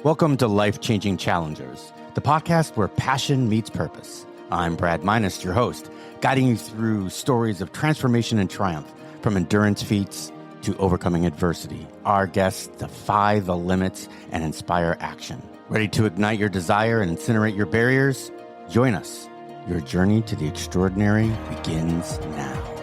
Welcome to Life-Changing Challengers, the podcast where passion meets purpose. I'm Brad Minus, your host, guiding you through stories of transformation and triumph, from endurance feats to overcoming adversity. Our guests defy the limits and inspire action. Ready to ignite your desire and incinerate your barriers? Join us. Your journey to the extraordinary begins now.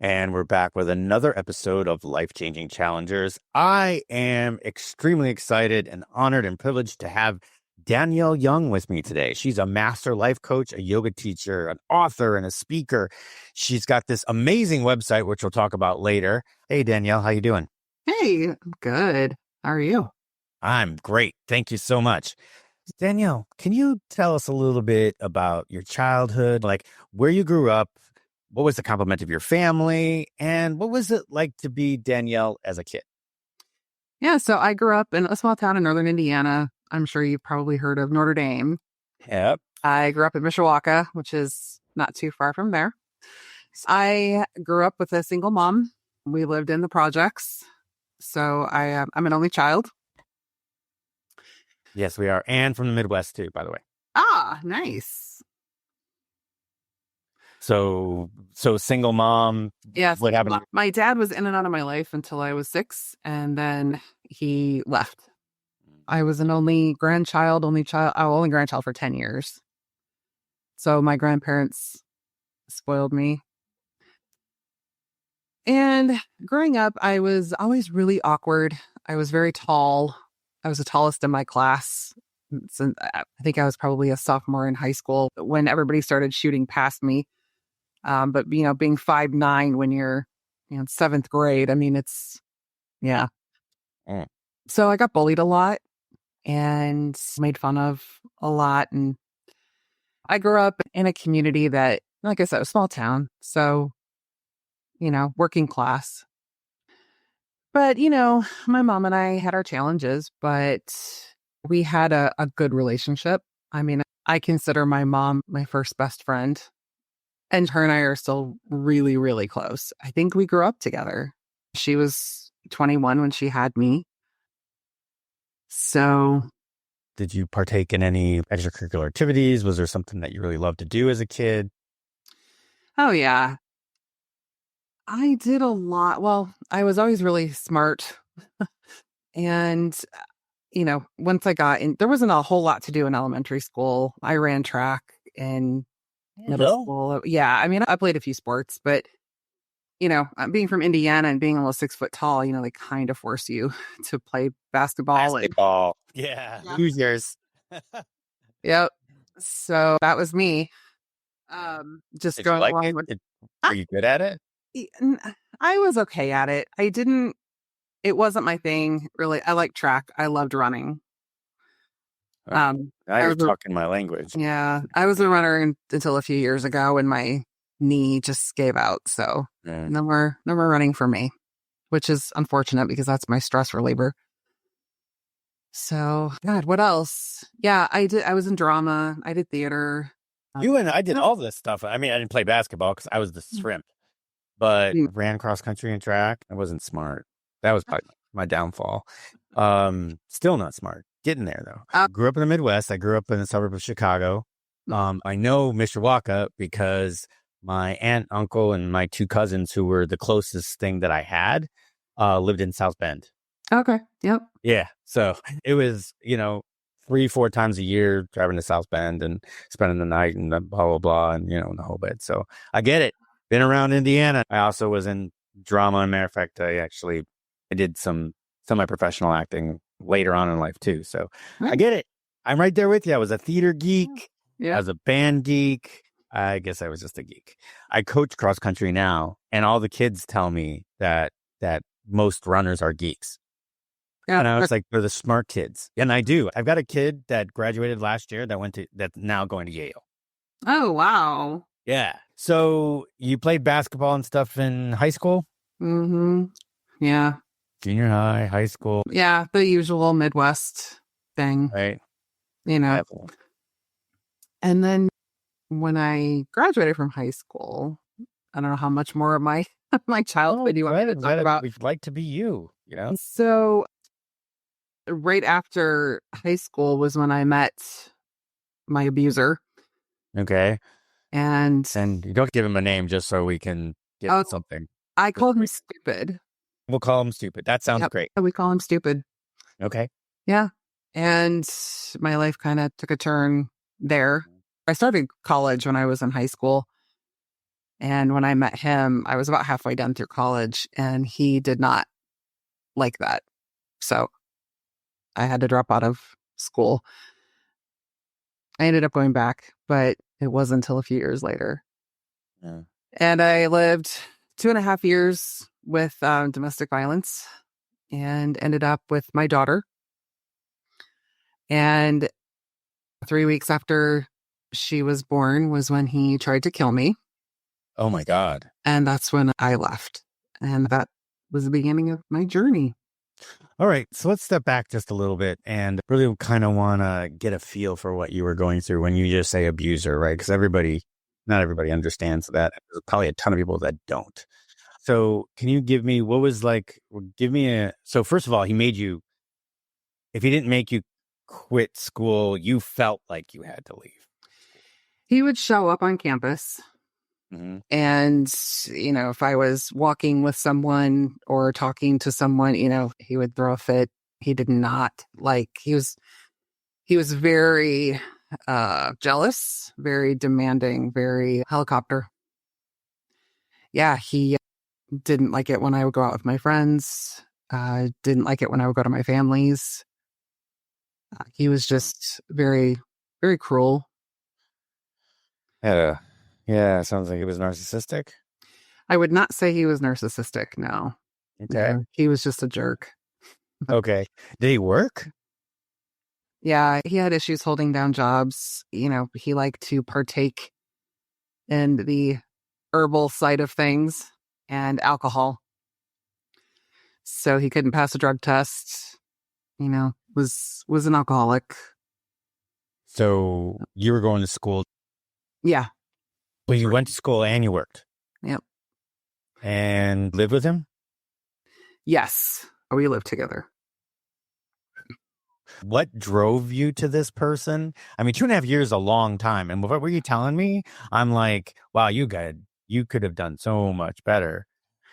And we're back with another episode of Life-Changing Challengers. I am extremely excited and honored and privileged to have Danielle Young with me today. She's a master life coach, a yoga teacher, an author, and a speaker. She's got this amazing website, which we'll talk about later. Hey, Danielle, how you doing? Hey, I'm good. How are you? I'm great. Thank you so much. Danielle, can you tell us a little bit about your childhood, like where you grew up? What was the complement of your family? And what was it like to be Danielle as a kid? Yeah, so I grew up in a small town in northern Indiana. I'm sure you've probably heard of Notre Dame. Yep. I grew up in Mishawaka, which is not too far from there. I grew up with a single mom. We lived in the projects. So I'm an only child. Yes, we are. And from the Midwest, too, by the way. Ah, nice. So single mom. Yes. What happened? My dad was in and out of my life until I was 6, and then he left. I was an only grandchild for 10 years. So my grandparents spoiled me. And growing up, I was always really awkward. I was very tall. I was the tallest in my class. So I think I was probably a sophomore in high school when everybody started shooting past me. But, being 5'9" when you're in 7th grade, I mean, it's, yeah. Mm. So I got bullied a lot and made fun of a lot. And I grew up in a community that, like I said, a small town. So, working class. But, my mom and I had our challenges, but we had a good relationship. I mean, I consider my mom my first best friend. And her and I are still really, really close. I think we grew up together. She was 21 when she had me. So. Did you partake in any extracurricular activities? Was there something that you really loved to do as a kid? Oh, yeah. I did a lot. Well, I was always really smart. And, once I got in, there wasn't a whole lot to do in elementary school. I ran track in middle school. Yeah. I mean, I played a few sports, but, being from Indiana and being almost 6 foot tall, they kind of force you to play basketball. Yeah. Losers. Yep. So that was me. Just Did going you like along it? with. Were you good at it? I was okay at it. It wasn't my thing, really. I like track. I loved running. Now you're talking my language. Yeah. I was a runner until a few years ago when my knee just gave out. So no more running for me, which is unfortunate because that's my stress reliever. So, God, what else? Yeah, I did. I was in drama. I did theater. You and I did all this stuff. I mean, I didn't play basketball because I was the shrimp, but ran cross country and track. I wasn't smart. That was probably my downfall. Still not smart. Getting there, though. Grew up in the Midwest. I grew up in the suburb of Chicago. I know Mishawaka because my aunt, uncle, and my 2 cousins, who were the closest thing that I had, lived in South Bend. Okay. Yep. Yeah. So it was, 3-4 times a year driving to South Bend and spending the night and blah, blah, blah, and, the whole bit. So I get it. Been around Indiana. I also was in drama. Matter of fact, I did some semi-professional acting later on in life too. So I get it. I'm right there with you. I was a theater geek. Yeah. I was a band geek. I guess I was just a geek. I coach cross country now, and all the kids tell me that most runners are geeks. Yeah. And I was like, they're the smart kids. And I do. I've got a kid that graduated last year that's now going to Yale. Oh, wow. Yeah. So you played basketball and stuff in high school? Mm-hmm. Yeah. Junior high, high school. Yeah. The usual Midwest thing. Right. And then when I graduated from high school, I don't know how much more of my childhood you want to talk about. We'd like to be you, So right after high school was when I met my abuser. Okay. And And you don't give him a name just so we can get oh, something. I called him stupid. We'll call him stupid. That sounds Yep. great. We call him stupid. Okay. Yeah. And my life kind of took a turn there. I started college when I was in high school. And when I met him, I was about halfway done through college and he did not like that. So I had to drop out of school. I ended up going back, but it wasn't until a few years later. Yeah. And I lived 2.5 years with domestic violence and ended up with my daughter. And 3 weeks after she was born was when he tried to kill me. Oh my God. And that's when I left. And that was the beginning of my journey. All right. So let's step back just a little bit and really kind of want to get a feel for what you were going through when you just say abuser, right? Because not everybody understands that. There's probably a ton of people that don't. So can you give me so first of all, if he didn't make you quit school, you felt like you had to leave. He would show up on campus. Mm-hmm. And, if I was walking with someone or talking to someone, he would throw a fit. He did not he was very jealous, very demanding, very helicopter. Yeah, he didn't like it when I would go out with my friends. Didn't like it when I would go to my family's. He was just very, very cruel. Yeah, sounds like he was narcissistic. I would not say he was narcissistic. No. Okay. No, he was just a jerk. Okay. Did he work? Yeah, he had issues holding down jobs. He liked to partake in the herbal side of things and alcohol. So he couldn't pass a drug test, was an alcoholic. So you were going to school. Yeah. Well, you went to school and you worked. Yep. And lived with him? Yes. We lived together. What drove you to this person? I mean, 2.5 years is a long time. And what were you telling me? I'm like, wow, you could have done so much better.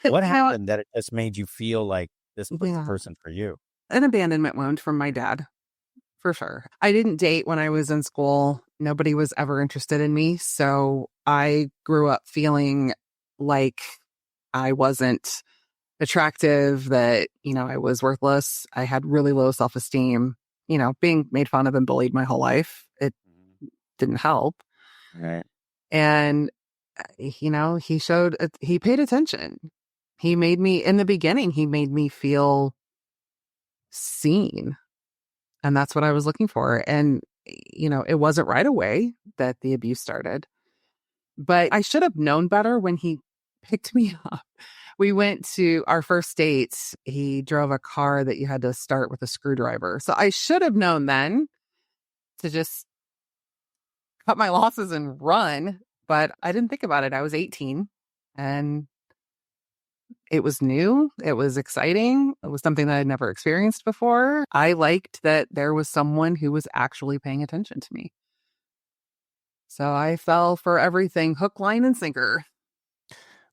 What happened that it just made you feel like this was the person for you? An abandonment wound from my dad, for sure. I didn't date when I was in school. Nobody was ever interested in me. So I grew up feeling like I wasn't attractive, that, I was worthless. I had really low self-esteem, being made fun of and bullied my whole life. It didn't help. Right. And, he paid attention. In the beginning, he made me feel seen. And that's what I was looking for. And, it wasn't right away that the abuse started, but I should have known better when he picked me up. We went to our first date. He drove a car that you had to start with a screwdriver. So I should have known then to just cut my losses and run. But I didn't think about it. I was 18 and it was new. It was exciting. It was something that I'd never experienced before. I liked that there was someone who was actually paying attention to me. So I fell for everything, hook, line, and sinker.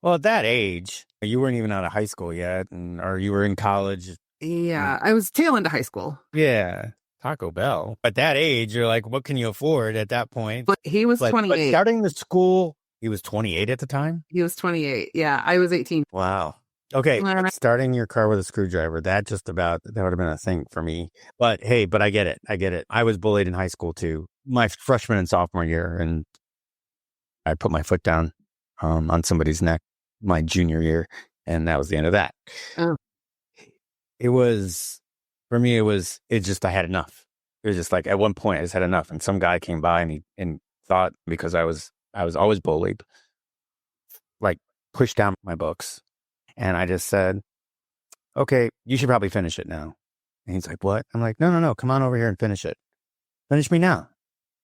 Well, at that age, you weren't even out of high school yet, or you were in college. Yeah, I was tail into high school. Yeah, Taco Bell. At that age, you're like, what can you afford at that point? But he was 28. But starting the school, he was 28 at the time? He was 28. Yeah, I was 18. Wow. Okay, starting your car with a screwdriver, that would have been a thing for me. But hey, I get it. I was bullied in high school too. My freshman and sophomore year, and I put my foot down on somebody's neck my junior year, and that was the end of that. Oh. For me, I had enough. It was just like, at one point I just had enough, and some guy came by and thought, because I was always bullied, like, pushed down my books. And I just said, okay, you should probably finish it now. And he's like, what? I'm like, no, come on over here and finish it. Finish me now.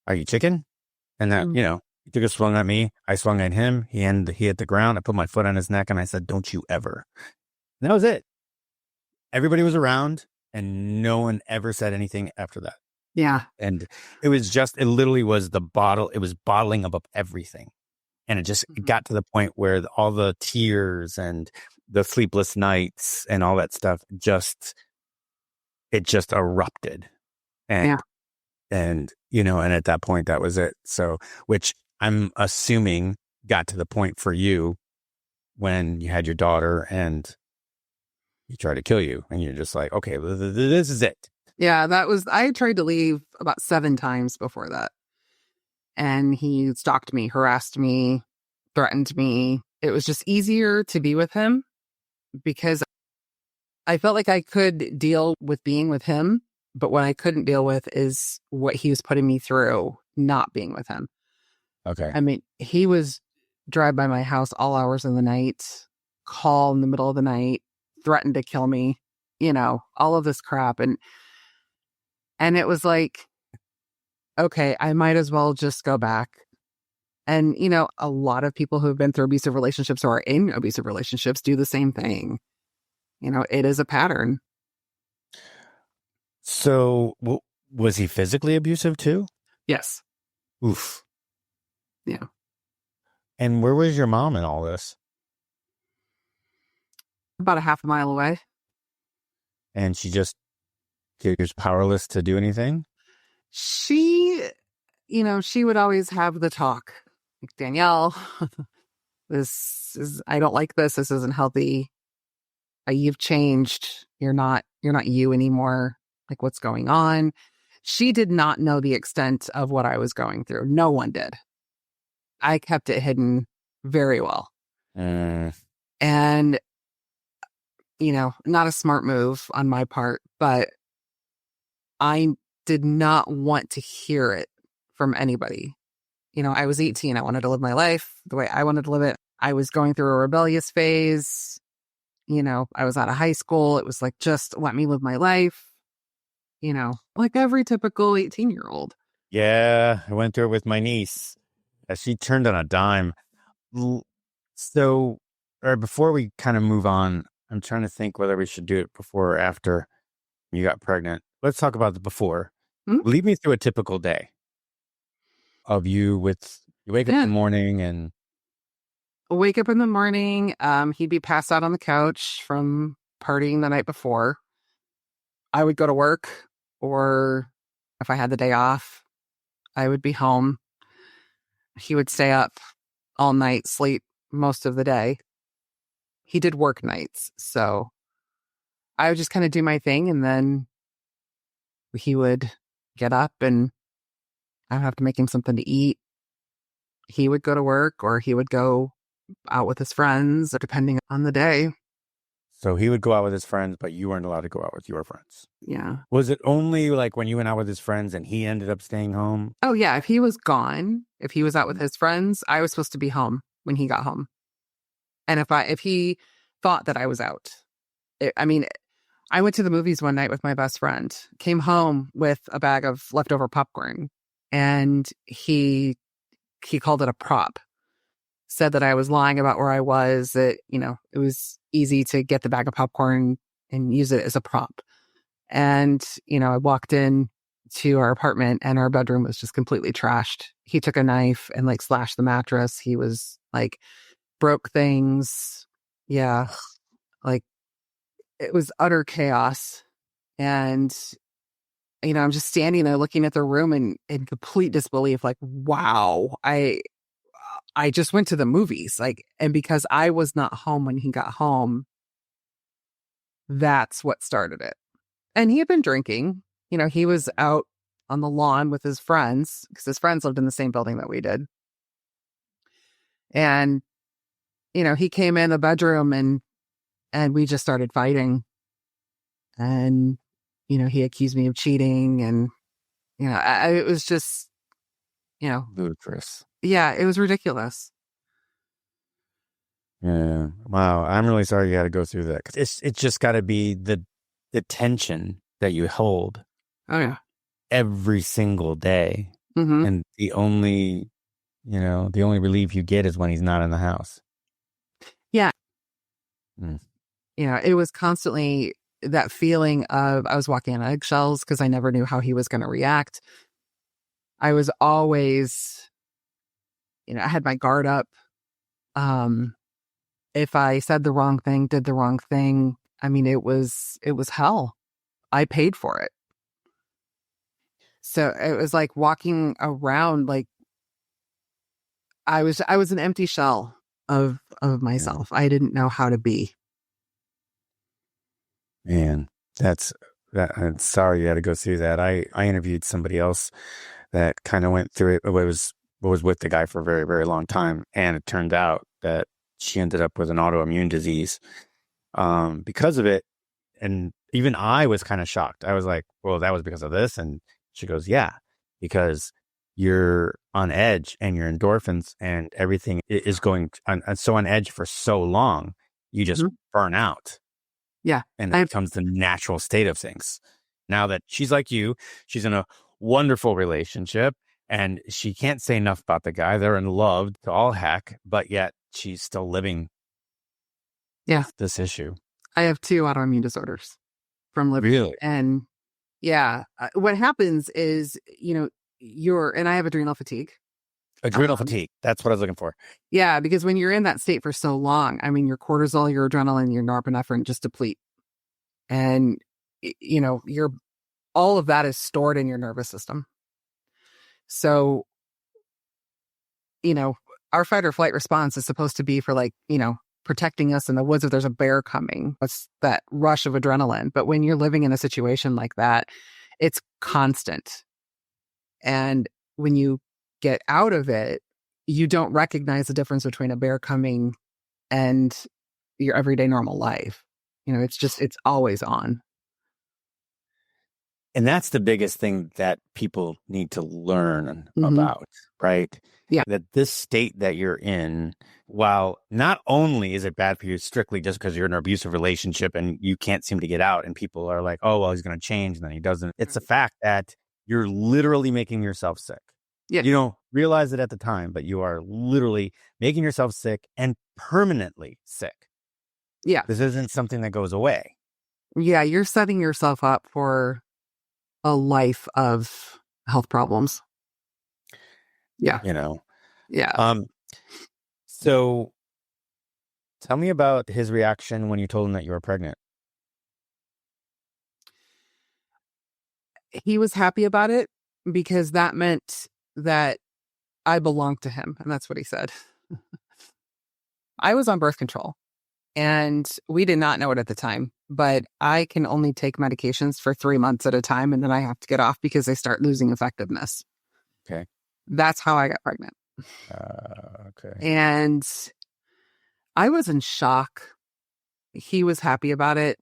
Are you chicken? And that, he took a swung at me. I swung at him. He hit the ground. I put my foot on his neck and I said, don't you ever. And that was it. Everybody was around. and no one ever said anything after that. Yeah. And it literally was the bottle. It was bottling up everything. And it got to the point where all the tears and the sleepless nights and all that stuff it just erupted. And, Yeah. and, and at that point, that was it. So, which I'm assuming got to the point for you when you had your daughter and he tried to kill you. And you're just like, okay, this is it. Yeah. I tried to leave about 7 times before that. And he stalked me, harassed me, threatened me. It was just easier to be with him because I felt like I could deal with being with him. But what I couldn't deal with is what he was putting me through not being with him. Okay. I mean, he was drive by my house all hours of the night, call in the middle of the night, threaten to kill me, all of this crap. And it was like, okay, I might as well just go back. And, a lot of people who have been through abusive relationships or are in abusive relationships do the same thing. It is a pattern. So was he physically abusive too? Yes. Oof. Yeah. And where was your mom in all this? About a half a mile away. And she was powerless to do anything? She, she would always have the talk. Like, Danielle, I don't like this. This isn't healthy. You've changed. You're not you anymore. Like, what's going on? She did not know the extent of what I was going through. No one did. I kept it hidden very well. And, not a smart move on my part, but I did not want to hear it from anybody. I was 18. I wanted to live my life the way I wanted to live it. I was going through a rebellious phase. I was out of high school. It was like, just let me live my life, like every typical 18-year-old. Yeah, I went through it with my niece. She turned on a dime. So, or before we kind of move on, I'm trying to think whether we should do it before or after you got pregnant. Let's talk about the before. Mm-hmm. Lead me through a typical day of you wake up in the morning and... Wake up in the morning. He'd be passed out on the couch from partying the night before. I would go to work, or if I had the day off, I would be home. He would stay up all night, sleep most of the day. He did work nights, so I would just kind of do my thing, and then he would get up and I would have to make him something to eat. He would go to work, or he would go out with his friends, depending on the day. So he would go out with his friends, but you weren't allowed to go out with your friends. Yeah. Was it only like when you went out with his friends and he ended up staying home? Oh, yeah. If he was gone, if he was out with his friends, I was supposed to be home when he got home. And if he thought that I was out, I went to the movies one night with my best friend, came home with a bag of leftover popcorn, and he called it a prop. Said that I was lying about where I was, that, it was easy to get the bag of popcorn and use it as a prop. And, I walked in to our apartment and our bedroom was just completely trashed. He took a knife and slashed the mattress. He was broke things. Yeah. It was utter chaos. And, I'm just standing there looking at the room in complete disbelief, wow, I just went to the movies, and because I was not home when he got home, that's what started it. And he had been drinking. He was out on the lawn with his friends because his friends lived in the same building that we did. And, he came in the bedroom and we just started fighting. And, he accused me of cheating, and, it was just, ludicrous. Yeah, it was ridiculous. Yeah. Wow. I'm really sorry you had to go through that. 'Cause it's just got to be the tension that you hold. Oh, yeah. Every single day. Mm-hmm. And the only relief you get is when he's not in the house. Yeah. Mm. It was constantly that feeling of I was walking on eggshells because I never knew how he was going to react. I was always, I had my guard up. Um, if I said the wrong thing, did the wrong thing, I mean, it was hell. I paid for it. So it was like walking around like I was an empty shell of Yeah. myself. I didn't know how to be. Man, that's that. I'm sorry you had to go through that. I interviewed somebody else that kind of went through it. Was with the guy for a very, very long time, and it turned out that she ended up with an autoimmune disease because of it. And even I was kind of shocked. I was like, "Well, that was because of this." And she goes, "Yeah, because you're on edge, and your endorphins and everything is going so on edge for so long, you just Mhm. burn out." Yeah. And I it have, becomes the natural state of things. Now that she's like you, she's in a wonderful relationship and she can't say enough about the guy. They're in love to all heck, but yet she's still living yeah. with this issue. I have two autoimmune disorders from liver. Really? And yeah, what happens is, and I have adrenal fatigue. Adrenal fatigue. That's what I was looking for. Yeah, because when you're in that state for so long, I mean, your cortisol, your adrenaline, your norepinephrine just deplete. And, your all of that is stored in your nervous system. So, you know, our fight or flight response is supposed to be for like, protecting us in the woods if there's a bear coming. It's that rush of adrenaline. But when you're living in a situation like that, it's constant. And when you get out of it, you don't recognize the difference between a bear coming and your everyday normal life. It's always on. And that's the biggest thing that people need to learn Mm-hmm. about, right? Yeah. That this state that you're in, while not only is it bad for you strictly just because you're in an abusive relationship and you can't seem to get out, and people are like, oh, well, he's going to change, and then he doesn't. It's a fact that you're literally making yourself sick. Yeah. You don't realize it at the time, but you are literally making yourself sick and permanently sick. Yeah. This isn't something that goes away. Yeah. You're setting yourself up for a life of health problems. Yeah. You know. Yeah. So tell me about his reaction when you told him that you were pregnant. He was happy about it because that meant that I belonged to him. And that's what he said. I was on birth control and we did not know it at the time, but I can only take medications for 3 months at a time. And then I have to get off because they start losing effectiveness. Okay. That's how I got pregnant. Okay. And I was in shock. He was happy about it.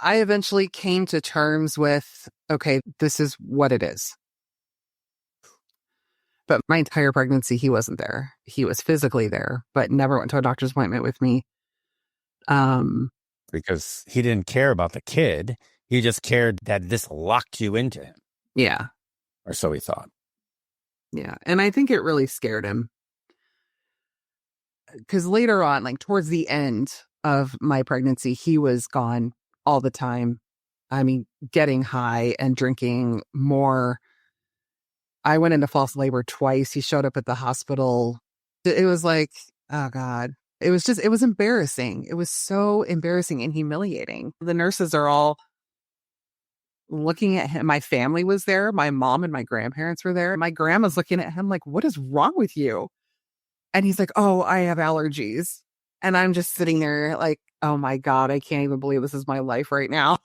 I eventually came to terms with, okay, this is what it is. But my entire pregnancy, he wasn't there. He was physically there, but never went to a doctor's appointment with me. Because he didn't care about the kid. He just cared that this locked you into him. Yeah. Or so he thought. Yeah. And I think it really scared him. Because later on, like towards the end of my pregnancy, he was gone all the time. I mean, getting high and drinking more. I went into false labor twice. He showed up at the hospital. It was like, oh God. It was embarrassing. It was so embarrassing and humiliating. The nurses are all looking at him. My family was there. My mom and my grandparents were there. My grandma's looking at him like, what is wrong with you? And he's like, oh, I have allergies. And I'm just sitting there like, oh my God, I can't even believe this is my life right now.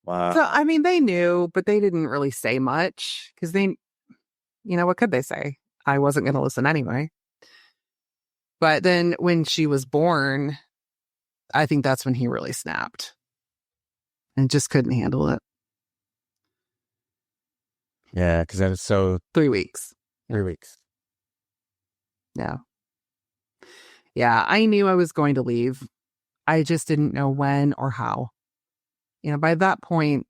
Wow. So, I mean, they knew, but they didn't really say much because what could they say? I wasn't going to listen anyway. But then when she was born, I think that's when he really snapped and just couldn't handle it. Yeah, because that was so 3 weeks. 3 weeks. Yeah. Yeah. I knew I was going to leave. I just didn't know when or how. By that point,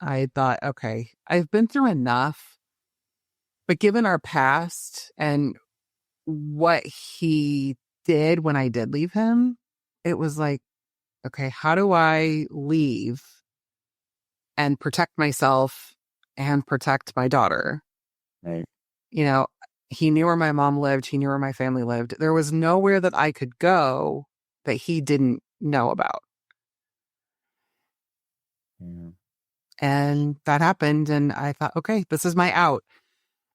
I thought, okay, I've been through enough. But given our past and what he did when I did leave him, it was like, okay, how do I leave and protect myself and protect my daughter? Right. You know, he knew where my mom lived. He knew where my family lived. There was nowhere that I could go that he didn't know about. Yeah. And that happened. And I thought, okay, this is my out.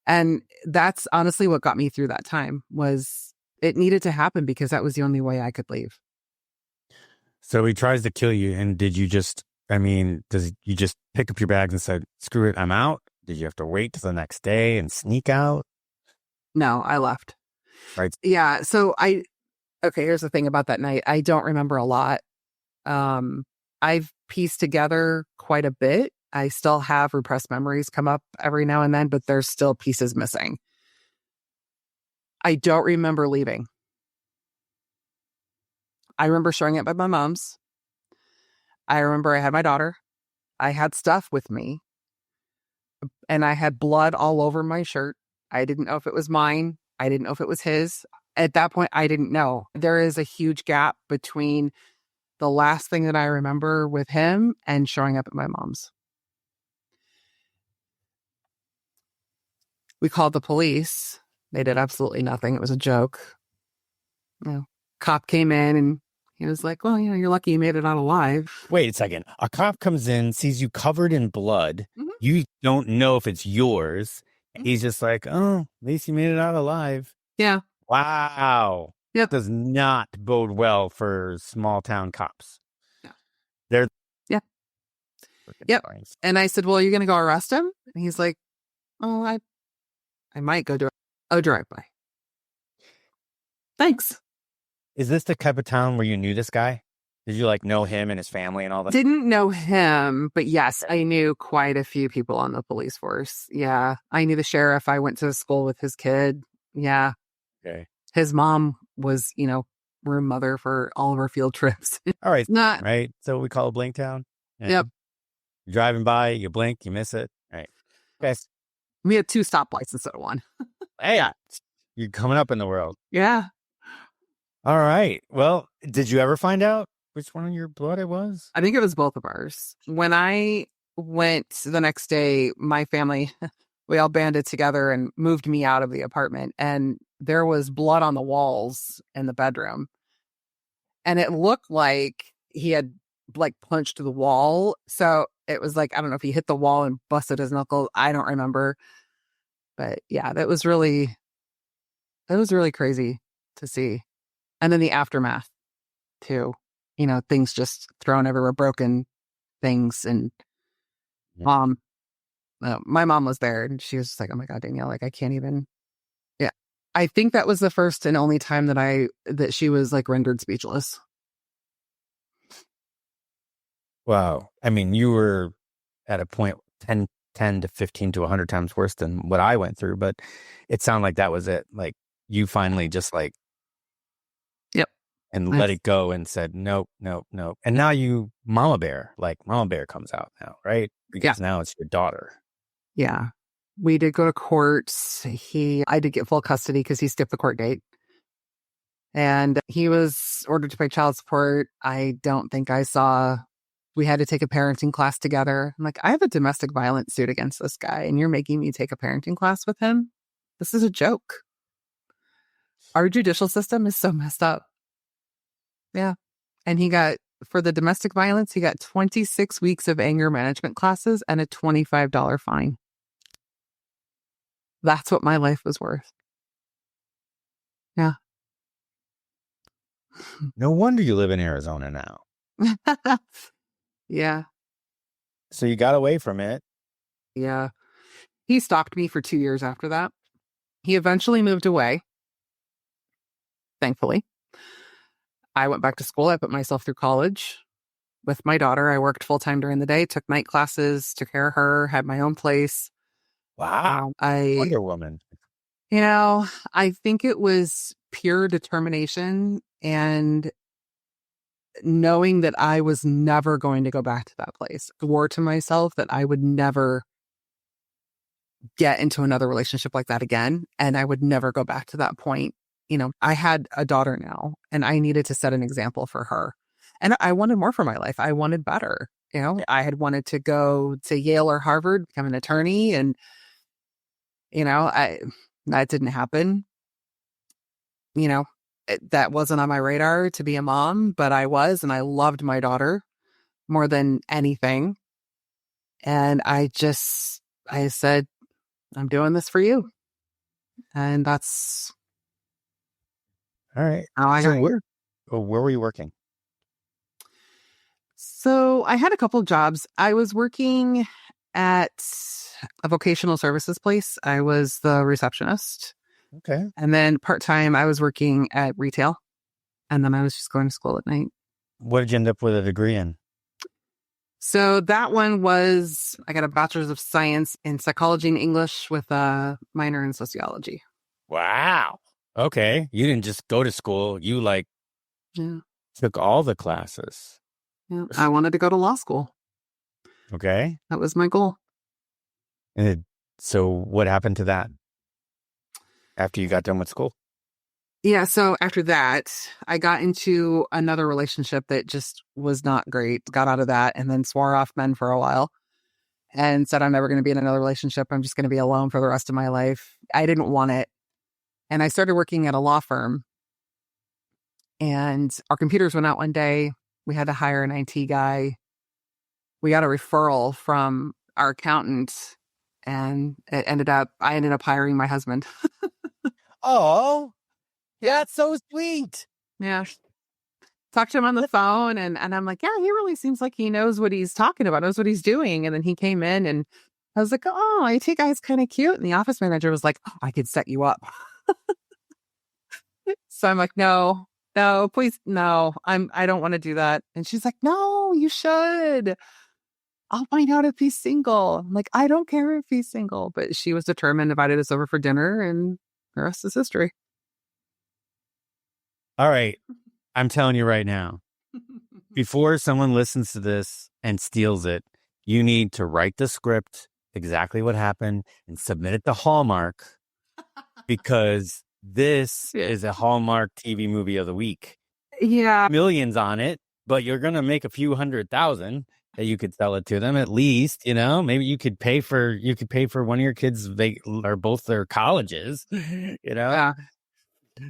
And that's honestly what got me through that time was it needed to happen because that was the only way I could leave. So he tries to kill you, and did you just? I mean, does you just pick up your bags and said, "Screw it, I'm out"? Did you have to wait till the next day and sneak out? No, I left. Right. Yeah. Okay, here's the thing about that night. I don't remember a lot. Um, I've pieced together quite a bit. I still have repressed memories come up every now and then, but there's still pieces missing. I don't remember leaving. I remember showing up at my mom's. I remember I had my daughter. I had stuff with me and I had blood all over my shirt. I didn't know if it was mine. I didn't know if it was his. At that point, I didn't know. There is a huge gap between the last thing that I remember with him and showing up at my mom's. We called the police. They did absolutely nothing. It was a joke. You know, cop came in and he was like, well, you're lucky you made it out alive. Wait a second. A cop comes in, sees you covered in blood. Mhm. You don't know if it's yours. Mhm. He's just like, oh, at least you made it out alive. Yeah. Wow. Yep. Does not bode well for small town cops. Yeah. They're Yeah. freaking Yep. nice. And I said, well, are you going to go arrest him? And he's like, oh, I might go do a drive-by. Thanks. Is this the type of town where you knew this guy? Did you like know him and his family and all that? Didn't know him, but yes, I knew quite a few people on the police force. Yeah. I knew the sheriff. I went to school with his kid. Yeah. Okay. His mom was, room mother for all of our field trips. All right. Not, Right. So we call it Blink Town. Yeah. yep. You're driving by, you blink, you miss it. All right. Guys. We had 2 stoplights instead of 1. Hey, you're coming up in the world. Yeah. All right. Well, did you ever find out which one of your blood it was? I think it was both of ours. When I went the next day, my family, we all banded together and moved me out of the apartment. And there was blood on the walls in the bedroom. And it looked like he had punched the wall. So it was like, I don't know if he hit the wall and busted his knuckle. I don't remember. But yeah, that was really crazy to see. And then the aftermath too, things just thrown everywhere, broken things. And mom, my mom was there and she was just like, oh my God, Danielle, like I can't even. Yeah. I think that was the first and only time that she was like rendered speechless. Wow. I mean, you were at a point 10 to 15 to 100 times worse than what I went through, but it sounded like that was it. Like you finally just like, yep. And let it go and said, nope, nope, nope. And now Mama Bear comes out now, right? Because now it's your daughter. Yeah. We did go to court. I did get full custody because he skipped the court date. And he was ordered to pay child support. I don't think we had to take a parenting class together. I'm like, I have a domestic violence suit against this guy and you're making me take a parenting class with him? This is a joke. Our judicial system is so messed up. Yeah. And for the domestic violence, he got 26 weeks of anger management classes and a $25 fine. That's what my life was worth. Yeah. No wonder you live in Arizona now. Yeah. So you got away from it. Yeah. He stalked me for 2 years after that. He eventually moved away. Thankfully. I went back to school. I put myself through college with my daughter. I worked full time during the day, took night classes, took care of her, had my own place. Wow. Wonder Woman. I think it was pure determination and knowing that I was never going to go back to that place. I swore to myself that I would never get into another relationship like that again. And I would never go back to that point. I had a daughter now and I needed to set an example for her. And I wanted more for my life. I wanted better. I had wanted to go to Yale or Harvard, become an attorney. And, that didn't happen. That wasn't on my radar to be a mom, but I was, and I loved my daughter more than anything. And I said, I'm doing this for you. And that's All right. how I So got here. where were you working? So I had a couple of jobs. I was working at a vocational services place. I was the receptionist. Okay. And then part-time, I was working at retail. And then I was just going to school at night. What did you end up with a degree in? So that one was, I got a bachelor's of science in psychology and English with a minor in sociology. Wow. Okay. You didn't just go to school. You Yeah. took all the classes. Yeah. I wanted to go to law school. Okay. That was my goal. So what happened to that after you got done with school? Yeah. So after that, I got into another relationship that just was not great. Got out of that and then swore off men for a while and said, I'm never going to be in another relationship. I'm just going to be alone for the rest of my life. I didn't want it. And I started working at a law firm. And our computers went out one day. We had to hire an IT guy. We got a referral from our accountant. And I ended up hiring my husband. Oh, that's so sweet. Yeah. Talked to him on the phone and I'm like, yeah, he really seems like he knows what he's talking about, knows what he's doing. And then he came in and I was like, oh, IT guy's kind of cute. And the office manager was like, oh, I could set you up. So I'm like, no, please, no, I don't want to do that. And she's like, no, you should. I'll find out if he's single. I'm like, I don't care if he's single. But she was determined, invited us over for dinner, and the rest is history. All right. I'm telling you right now, before someone listens to this and steals it, you need to write the script, exactly what happened, and submit it to Hallmark because this is a Hallmark TV movie of the week. Yeah. Millions on it, but you're going to make a few 100,000 that you could sell it to them at least, maybe you could pay for one of your kids, or both their colleges, Yeah.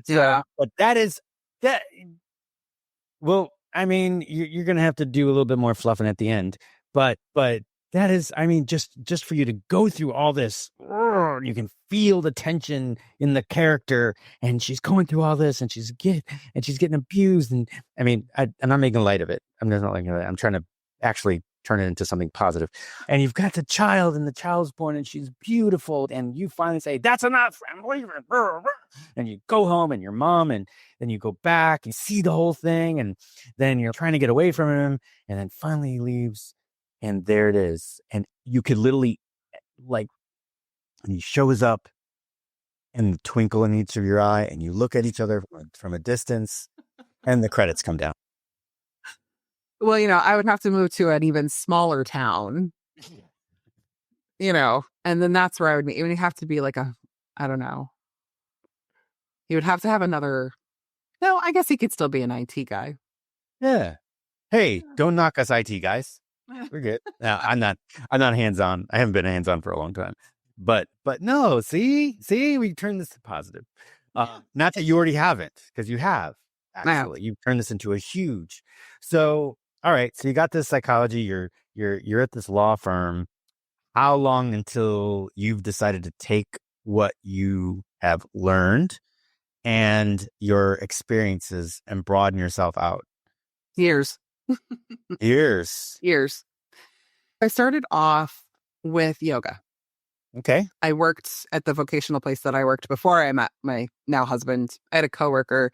So, but that. Well, I mean, you're going to have to do a little bit more fluffing at the end, but that is, I mean, just for you to go through all this, you can feel the tension in the character, and she's going through all this, and she's getting abused, and I mean, I'm not making light of it. I'm just not like I'm trying to actually turn it into something positive. And you've got the child, and the child's born, and she's beautiful, and you finally say, "That's enough, I'm leaving." And you go home, and your mom, and then you go back, you see the whole thing, and then you're trying to get away from him, and then finally he leaves, and there it is. And you could literally, and he shows up, and the twinkle in each of your eye, and you look at each other from a distance, and the credits come down. Well, I would have to move to an even smaller town, and then that's where I would meet. It would have to be like I don't know. He would have to have another. No, I guess he could still be an IT guy. Yeah. Hey, don't knock us IT guys. We're good. No, I'm not hands-on. I haven't been hands-on for a long time. But no, see, we turned this to positive. Not that you already haven't, because you have, actually. You've turned this into a huge. So, all right. So you got this psychology, you're at this law firm. How long until you've decided to take what you have learned and your experiences and broaden yourself out? Years. Years. I started off with yoga. Okay. I worked at the vocational place that I worked before I met my now husband. I had a coworker.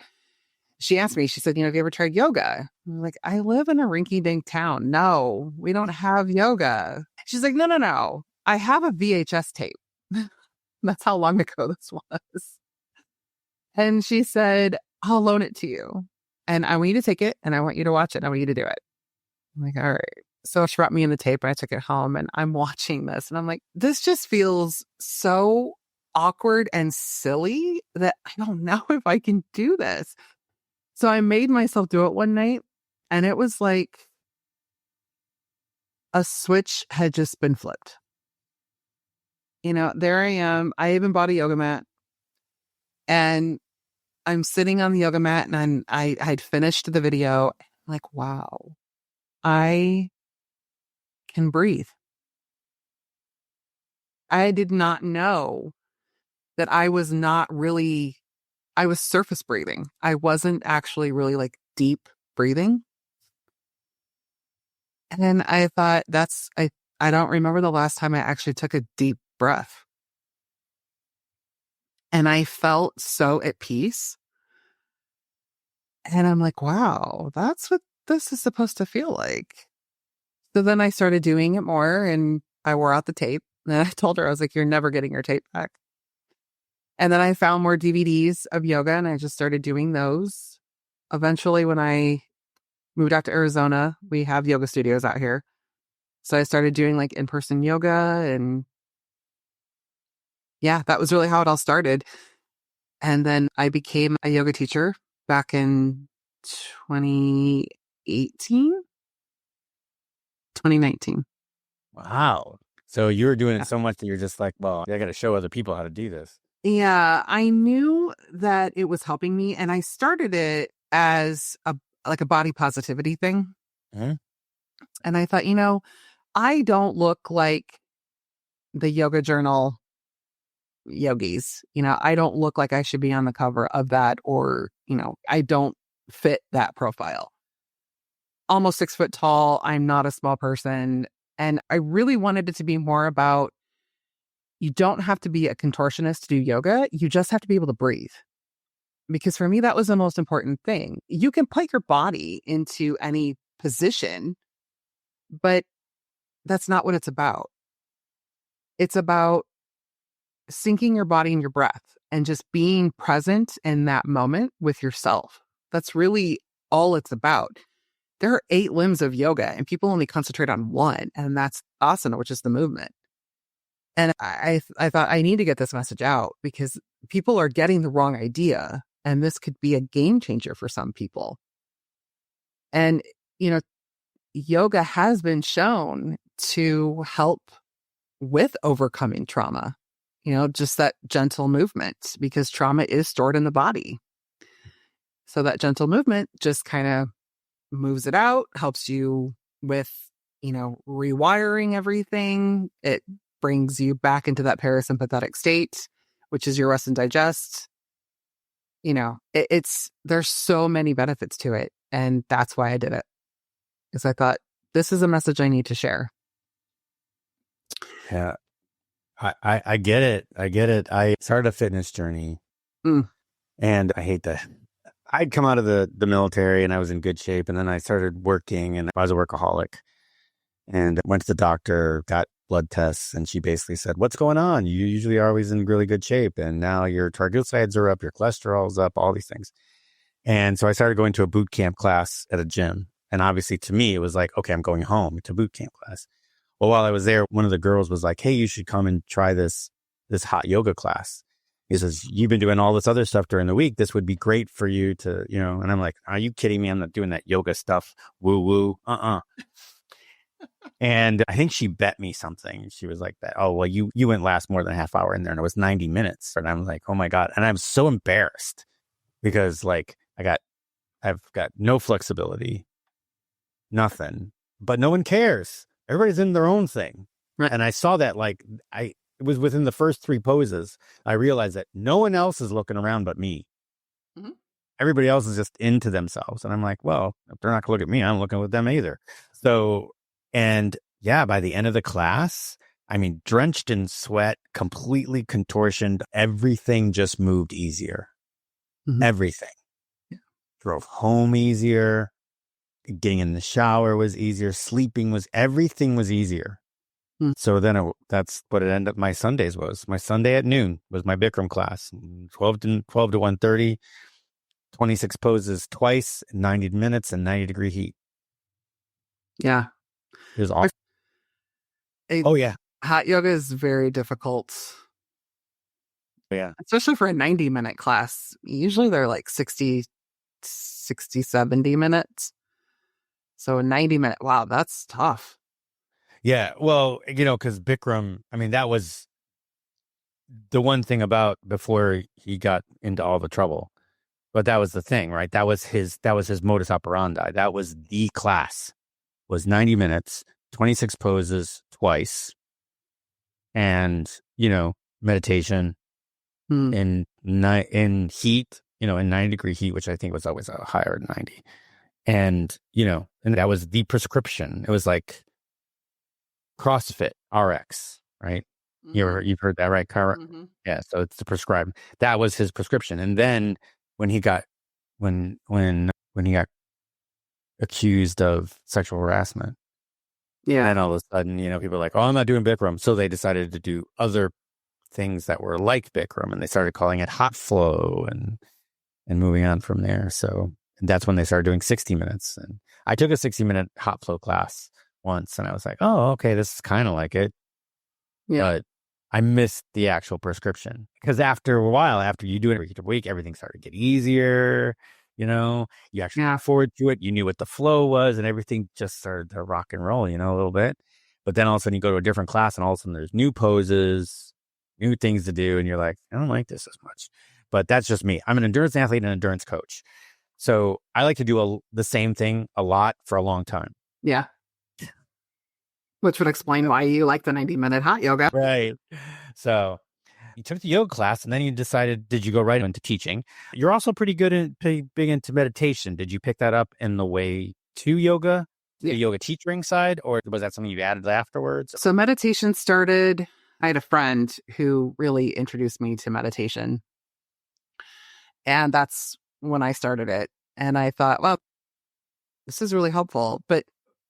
She asked me, she said, have you ever tried yoga? I'm like, I live in a rinky-dink town. No, we don't have yoga. She's like, no. I have a VHS tape. That's how long ago this was. And she said, I'll loan it to you. And I want you to take it and I want you to watch it. I want you to do it. I'm like, all right. So she brought me in the tape and I took it home and I'm watching this and I'm like, this just feels so awkward and silly that I don't know if I can do this. So I made myself do it one night, and it was like a switch had just been flipped. There I am. I even bought a yoga mat, and I'm sitting on the yoga mat, and I'd finished the video. I'm like, wow, I can breathe. I did not know that I was not really, I was surface breathing. I wasn't actually really like deep breathing. And then I thought I don't remember the last time I actually took a deep breath. And I felt so at peace. And I'm like, wow, that's what this is supposed to feel like. So then I started doing it more, and I wore out the tape. And I told her, I was like, you're never getting your tape back. And then I found more DVDs of yoga, and I just started doing those. Eventually, when I moved out to Arizona, we have yoga studios out here. So I started doing like in-person yoga, and yeah, that was really how it all started. And then I became a yoga teacher back in 2018, 2019. Wow. So you were doing it so much that you're just like, well, I got to show other people how to do this. Yeah, I knew that it was helping me, and I started it as a body positivity thing. Mm-hmm. And I thought, I don't look like the yoga journal yogis. I don't look like I should be on the cover of that, or, I don't fit that profile. Almost 6 foot tall. I'm not a small person. And I really wanted it to be more about, you don't have to be a contortionist to do yoga. You just have to be able to breathe. Because for me, that was the most important thing. You can put your body into any position, but that's not what it's about. It's about syncing your body and your breath and just being present in that moment with yourself. That's really all it's about. There are 8 limbs of yoga, and people only concentrate on one, and that's asana, which is the movement. And I thought, I need to get this message out, because people are getting the wrong idea, and this could be a game changer for some people. And, yoga has been shown to help with overcoming trauma, just that gentle movement, because trauma is stored in the body. So that gentle movement just kind of moves it out, helps you with, rewiring everything. It brings you back into that parasympathetic state, which is your rest and digest. There's so many benefits to it. And that's why I did it. Because I thought, this is a message I need to share. Yeah. I get it. I get it. I started a fitness journey, and I hate that. I'd come out of the military, and I was in good shape. And then I started working, and I was a workaholic, and went to the doctor, got blood tests. And she basically said, what's going on? You usually are always in really good shape. And now your triglycerides are up, your cholesterol's up, all these things. And so I started going to a boot camp class at a gym. And obviously to me, it was like, okay, I'm going home to boot camp class. Well, while I was there, one of the girls was like, hey, you should come and try this hot yoga class. He says, you've been doing all this other stuff during the week. This would be great for you to, and I'm like, are you kidding me? I'm not doing that yoga stuff. Woo woo. And I think she bet me something. She was like that. Oh, well, you wouldn't last more than a half hour in there. And it was 90 minutes. And I'm like, oh my God. And I'm so embarrassed because like I've got no flexibility, nothing, but no one cares. Everybody's in their own thing. Right. And I saw that it was within the first 3 poses. I realized that no one else is looking around but me. Mm-hmm. Everybody else is just into themselves. And I'm like, well, if they're not going to look at me, I'm looking with them either. So, and yeah, by the end of the class, I mean, drenched in sweat, completely contortioned, everything just moved easier. Mm-hmm. Everything. Yeah. Drove home easier. Getting in the shower was easier. Everything was easier. Hmm. So then that's what it ended up. My Sundays was. My Sunday at noon was my Bikram class. 12 to 1:30, 26 poses twice, 90 minutes and 90-degree heat. Yeah. It was awesome. Oh, yeah. Hot yoga is very difficult Yeah. especially for a 90-minute class. Usually they're like 60, 70 minutes. So a 90-minute, wow, that's tough. Yeah. Well, because Bikram, I mean, that was the one thing about before he got into all the trouble. But that was the thing, right? That was his modus operandi. That was the class. Was 90 minutes, 26 poses twice, and, meditation Hmm. in heat, in 90-degree heat, which I think was always higher than 90. And that was the prescription. It was like CrossFit RX, right? Mm-hmm. You've heard that, right, Car? Mm-hmm. Yeah, so it's the prescribed. That was his prescription. And then when he got when he got accused of sexual harassment, Yeah. then all of a sudden, people are like, "Oh, I'm not doing Bikram." So they decided to do other things that were like Bikram, and they started calling it hot flow, and moving on from there. So that's when they started doing 60 minutes. And I took a 60-minute hot flow class once, and I was like, "Oh, okay, this is kind of like it." Yeah. But I missed the actual prescription because after a while, after you do it every week, everything started to get easier. You actually Yeah. look forward to it. You knew what the flow was, and everything just started to rock and roll, a little bit. But then all of a sudden you go to a different class, and all of a sudden there's new poses, new things to do, and you're like, I don't like this as much. But that's just me. I'm an endurance athlete and an endurance coach. So I like to do the same thing a lot for a long time. Yeah. Which would explain why you like the 90-minute hot yoga. Right. So you took the yoga class and then you decided, did you go right into teaching? You're also pretty big into meditation. Did you pick that up in the way to yoga, Yeah. the yoga teaching side, or was that something you added afterwards? So meditation started, I had a friend who really introduced me to meditation. And that's when I started it. And I thought, well, this is really helpful. But,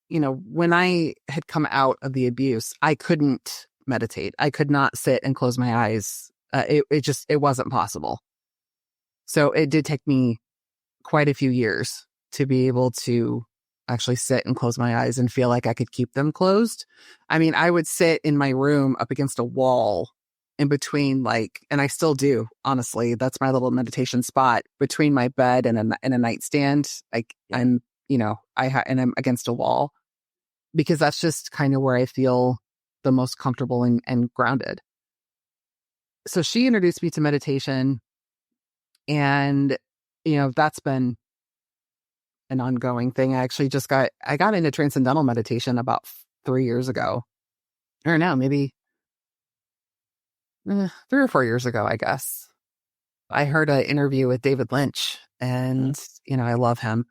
when I had come out of the abuse, I couldn't meditate. I could not sit and close my eyes. It wasn't possible. So it did take me quite a few years to be able to actually sit and close my eyes and feel like I could keep them closed. I mean, I would sit in my room up against a wall in between, and I still do, honestly. That's my little meditation spot between my bed and a nightstand. I'm, and I'm against a wall because that's just kind of where I feel the most comfortable and grounded. So she introduced me to meditation, and, that's been an ongoing thing. I got into transcendental meditation about 3 years ago, or no, maybe 3 or 4 years ago, I guess. I heard an interview with David Lynch, and, I love him.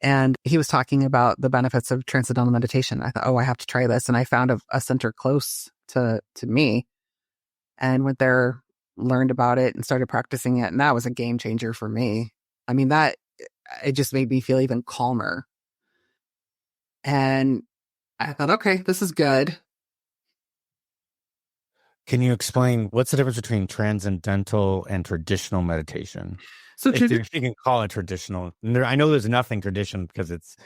And he was talking about the benefits of transcendental meditation. I thought, oh, I have to try this. And I found a center close to me and went there, learned about it and started practicing it. And that was a game changer for me. I mean, it just made me feel even calmer. And I thought, okay, this is good. Can you explain what's the difference between transcendental and traditional meditation? So, If you can call it traditional. I know there's nothing traditional because it's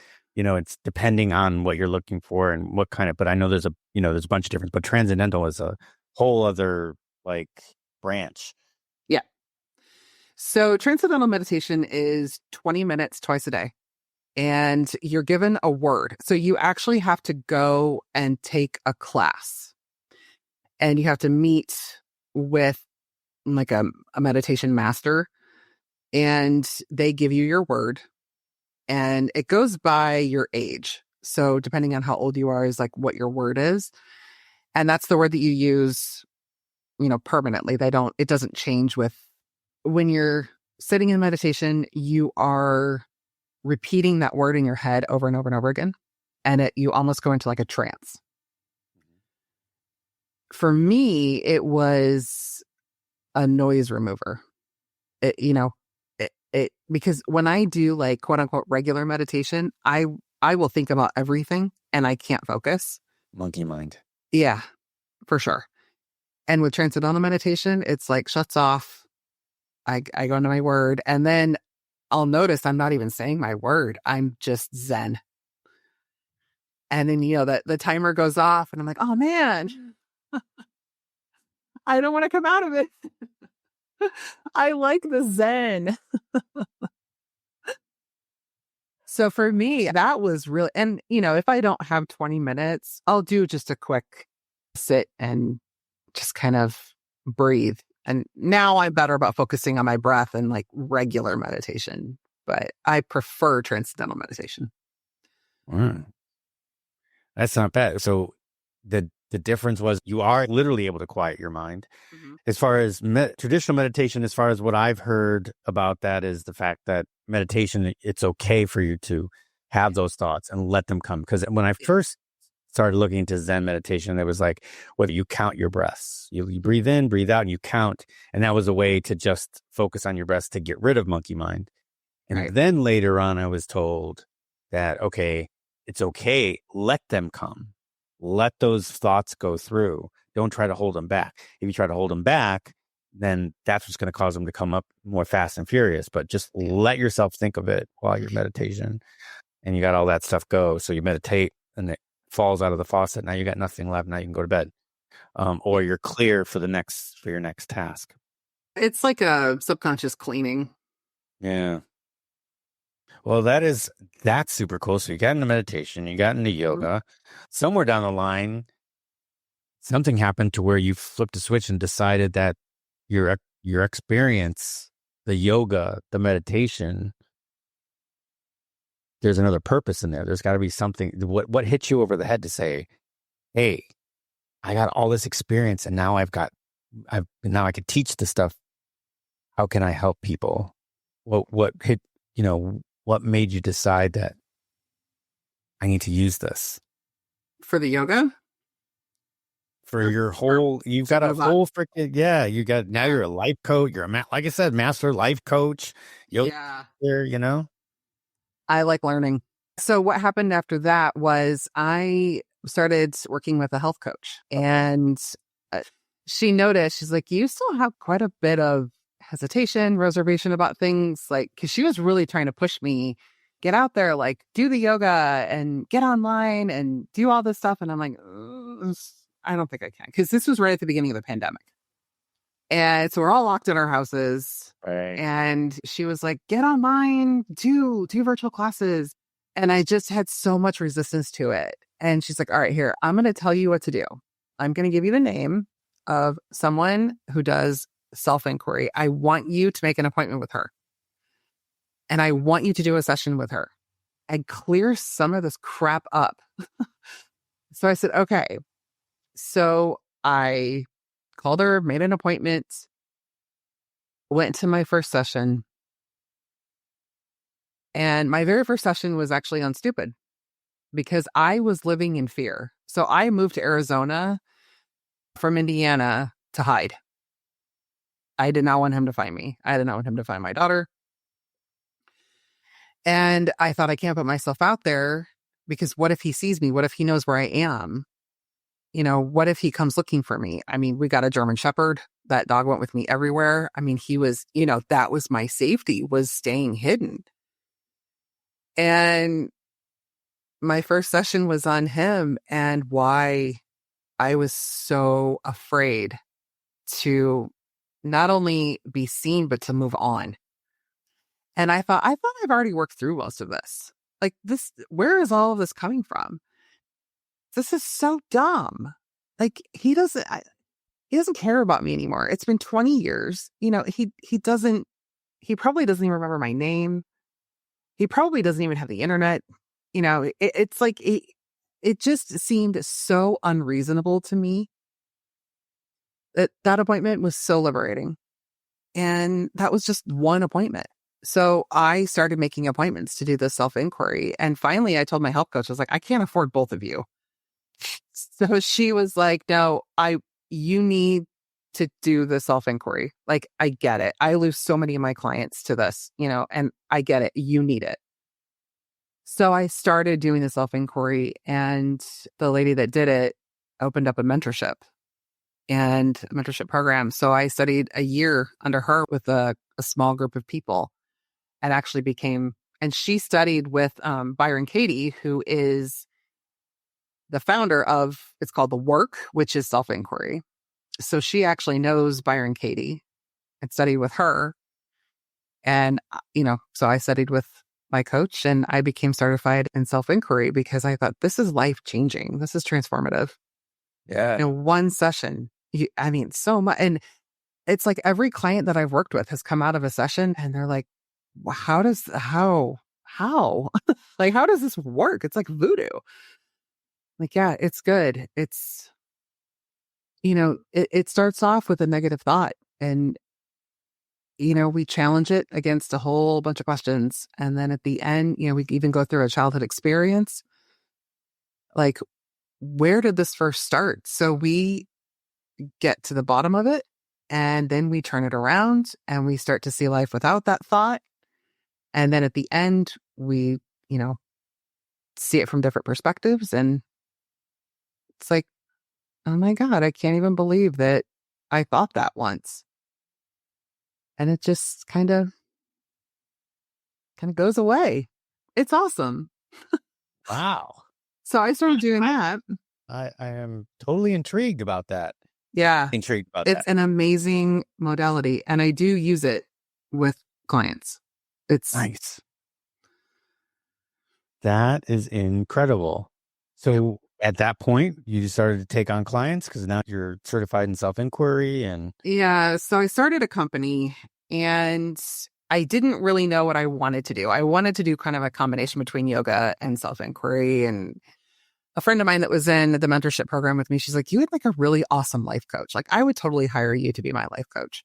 depending on what you're looking for and what kind of, but I know there's a bunch of difference, but transcendental is a whole other like branch. yeah. So, transcendental meditation is 20 minutes twice a day, and you're given a word. So, you actually have to go and take a class, and you have to meet with like a meditation master, and they give you your word, and it goes by your age. So, depending on how old you are, is like what your word is. And that's the word that you use, permanently. It doesn't change when you're sitting in meditation, you are repeating that word in your head over and over and over again. And you almost go into like a trance. For me, it was a noise remover. Because when I do like quote unquote regular meditation, I will think about everything and I can't focus. Monkey mind. Yeah, for sure. And with transcendental meditation, it's like shuts off. I go into my word, and then I'll notice I'm not even saying my word. I'm just zen. And then, the timer goes off and I'm like, oh man, I don't want to come out of it. I like the Zen. So for me, that was really, and if I don't have 20 minutes, I'll do just a quick sit and just kind of breathe. And now I'm better about focusing on my breath and like regular meditation, but I prefer transcendental meditation. Mm, that's not bad. So the difference was you are literally able to quiet your mind. Mhm. As far as traditional meditation, as far as what I've heard about that is the fact that meditation, it's okay for you to have those thoughts and let them come. Because when I Yeah. first started looking into Zen meditation, it was like, whether you count your breaths, you breathe in, breathe out, and you count. And that was a way to just focus on your breaths to get rid of monkey mind. And Right. then later on, I was told that, okay, it's okay. Let them come. Let those thoughts go through. Don't try to hold them back. If you try to hold them back, then that's what's going to cause them to come up more fast and furious. But just Yeah. let yourself think of it while you're meditation and you got all that stuff go. So you meditate and it falls out of the faucet. Now you got nothing left. Now you can go to bed. Or you're clear for your next task. It's like a subconscious cleaning. Yeah. Well, that's super cool. So you got into meditation, you got into Mhm. yoga. Somewhere down the line, something happened to where you flipped a switch and decided that your experience, the yoga, the meditation, there's another purpose in there. There's got to be something. What hit you over the head to say, "Hey, I got all this experience, and now I could teach this stuff. How can I help people?" What hit what made you decide that I need to use this? For the yoga? For Or, your or whole, you've to got a move on? whole freaking, yeah, you got, now Yeah. you're a life coach. You're like I said, master life coach. Yoga, Yeah. there. I like learning. So what happened after that was I started working with a health coach, and uh, she noticed, she's like, you still have quite a bit of hesitation, reservation about things, like, because she was really trying to push me, get out there, like do the yoga and get online and do all this stuff. And I'm like, "Ugh, I don't think I can." Because this was right at the beginning of the pandemic. And so we're all locked in our houses. Right. And she was like, get online, do virtual classes. And I just had so much resistance to it. And she's like, all right, here, I'm going to tell you what to do. I'm going to give you the name of someone who does self inquiry. I want you to make an appointment with her. And I want you to do a session with her and clear some of this crap up. So I said, okay. So I called her, made an appointment, went to my first session. And my very first session was actually on stupid because I was living in fear. So I moved to Arizona from Indiana to hide. I did not want him to find me. I did not want him to find my daughter. And I thought, I can't put myself out there because what if he sees me? What if he knows where I am? What if he comes looking for me? I mean, we got a German Shepherd. That dog went with me everywhere. I mean, he was, that was my safety, was staying hidden. And my first session was on him and why I was so afraid to not only be seen, but to move on. And I thought I've already worked through most of this. Like this, where is all of this coming from? This is so dumb. Like he doesn't care about me anymore. It's been 20 years. He probably doesn't even remember my name. He probably doesn't even have the internet. It's like, it just seemed so unreasonable to me. That appointment was so liberating. And that was just one appointment. So I started making appointments to do the self inquiry. And finally, I told my health coach, I was like, I can't afford both of you. So she was like, no, you need to do the self inquiry. Like, I get it. I lose so many of my clients to this, and I get it. You need it. So I started doing the self inquiry, and the lady that did it opened up a mentorship program. So I studied a year under her with a small group of people and actually and she studied with Byron Katie, who is the founder of, it's called The Work, which is self-inquiry. So she actually knows Byron Katie. and studied with her. And, so I studied with my coach and I became certified in self-inquiry because I thought this is life changing. This is transformative. Yeah. In one session, so much. And it's like every client that I've worked with has come out of a session and they're like, "Well, how, like, how does this work? It's like voodoo." Like, yeah, it's good. It's, it starts off with a negative thought and, we challenge it against a whole bunch of questions. And then at the end, we even go through a childhood experience. Like, where did this first start? So we get to the bottom of it and then we turn it around and we start to see life without that thought. And then at the end, we, see it from different perspectives. And it's like, oh my God, I can't even believe that I thought that once. And it just kind of goes away. It's awesome. Wow. So I started doing that. I am totally intrigued about that. Yeah. Intrigued about It's that. an amazing modality. And I do use it with clients. It's Nice. That is incredible. So at that point, you just started to take on clients because now you're certified in self-inquiry and Yeah. So I started a company and I didn't really know what I wanted to do. I wanted to do kind of a combination between yoga and self-inquiry. And a friend of mine that was in the mentorship program with me, she's like, "You would like a really awesome life coach. Like, I would totally hire you to be my life coach."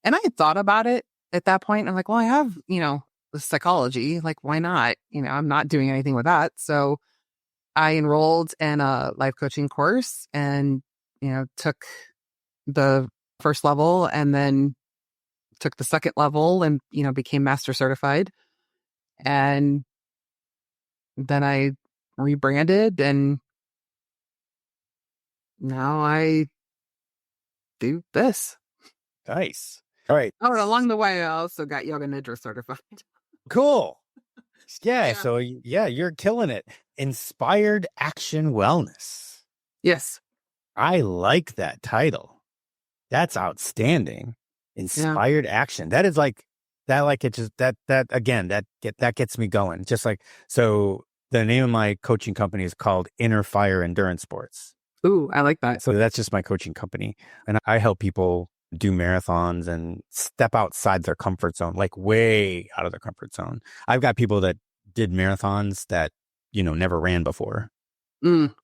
And I had thought about it at that point. I'm like, well, I have, the psychology. Like, why not? I'm not doing anything with that. So I enrolled in a life coaching course and, took the first level and then took the second level and, became master certified. And then I rebranded and now I do this. nice. All right. Oh, and along the way, I also got yoga nidra certified. Cool. Yeah. Yeah. So yeah, you're killing it. Inspired Action Wellness. Yes. I like that title. That's outstanding. Yeah. Inspired Action. That is like that. Like it just that again that gets me going. Just like so. The name of my coaching company is called Inner Fire Endurance Sports. Ooh, I like that. So that's just my coaching company. And I help people do marathons and step outside their comfort zone, like way out of their comfort zone. I've got people that did marathons that, never ran before. Mm.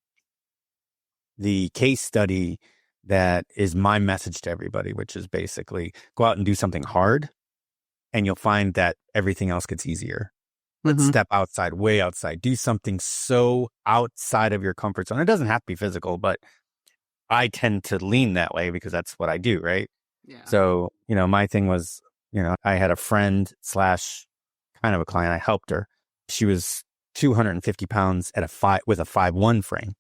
The case study that is my message to everybody, which is basically go out and do something hard and you'll find that everything else gets easier. But step outside, way outside, do something so outside of your comfort zone. It doesn't have to be physical, but I tend to lean that way because that's what I do. Right. Yeah. So, my thing was, I had a friend slash kind of a client. I helped her. She was 250 pounds with a 5'1" frame.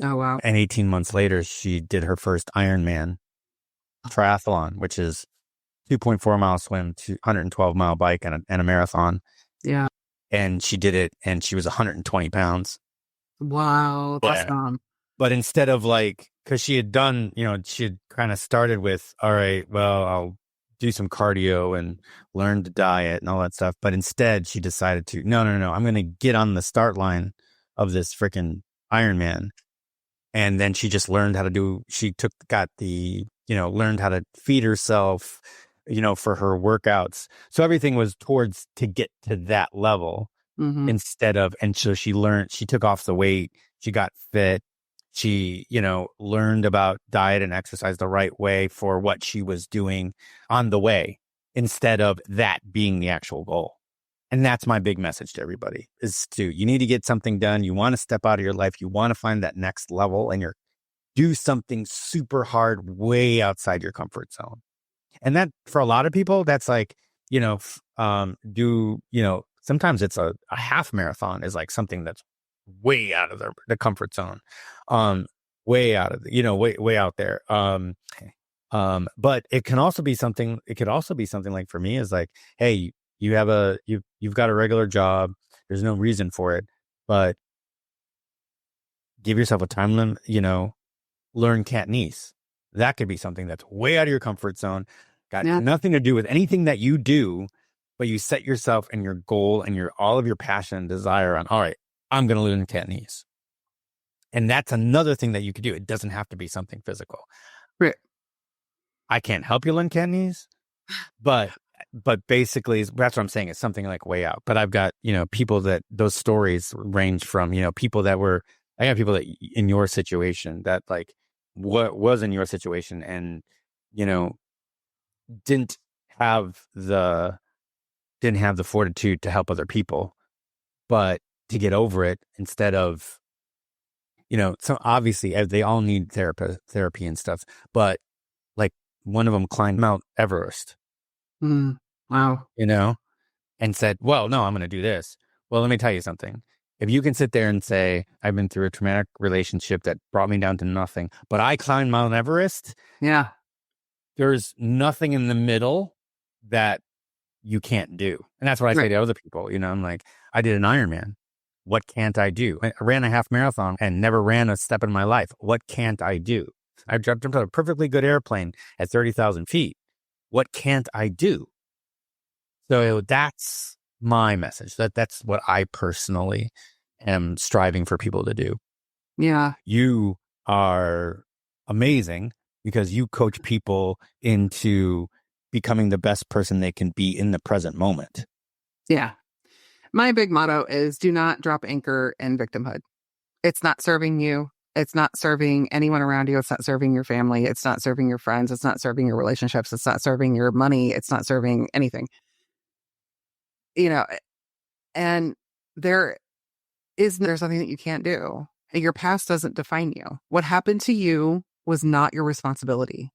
Oh, wow. And 18 months later, she did her first Ironman triathlon, which is 2.4 mile swim, 112-mile bike and a marathon. Yeah. And she did it and she was 120 pounds. Wow. That's But instead of because she had done, she had kind of started with, all right, well, I'll do some cardio and learn to diet and all that stuff. But instead, she decided to, no, I'm going to get on the start line of this freaking Ironman. And then she just learned how to learned how to feed herself, for her workouts. So everything was towards to get to that level instead of, and so she took off the weight, she got fit. She, learned about diet and exercise the right way for what she was doing on the way instead of that being the actual goal. And that's my big message to everybody is you need to get something done. You want to step out of your life. You want to find that next level and do something super hard, way outside your comfort zone. And that for a lot of people, that's like, sometimes it's a half marathon is like something that's way out of the comfort zone, way out of way out there. But it could also be something like for me is like, hey, you've got a regular job. There's no reason for it, but give yourself a time limit, learn Cantonese. That could be something that's way out of your comfort zone. Got Yeah. nothing to do with anything that you do, but you set yourself and your goal and your all of your passion and desire on, all right, I'm going to learn Cantonese. And that's another thing that you could do. It doesn't have to be something physical. Right. I can't help you learn Cantonese, but basically that's what I'm saying. It's something like way out. But I've got, people that those stories range from, people that were, I got people that in your situation that like what was in your situation and, didn't have the fortitude to help other people, but to get over it instead of, so obviously they all need therapy and stuff, but like one of them climbed Mount Everest, Mm. Wow. And said, well, no, I'm going to do this. Well, let me tell you something. If you can sit there and say, I've been through a traumatic relationship that brought me down to nothing, but I climbed Mount Everest, Yeah. there's nothing in the middle that you can't do. And that's what I say Right. to other people. I'm like, I did an Ironman. What can't I do? I ran a half marathon and never ran a step in my life. What can't I do? I jumped into a perfectly good airplane at 30,000 feet. What can't I do? So that's my message. That's what I personally am striving for people to do. Yeah. You are amazing because you coach people into becoming the best person they can be in the present moment. Yeah. My big motto is do not drop anchor in victimhood. It's not serving you. It's not serving anyone around you. It's not serving your family. It's not serving your friends. It's not serving your relationships. It's not serving your money. It's not serving anything. And there's nothing that you can't do. Your past doesn't define you. What happened to you was not your responsibility.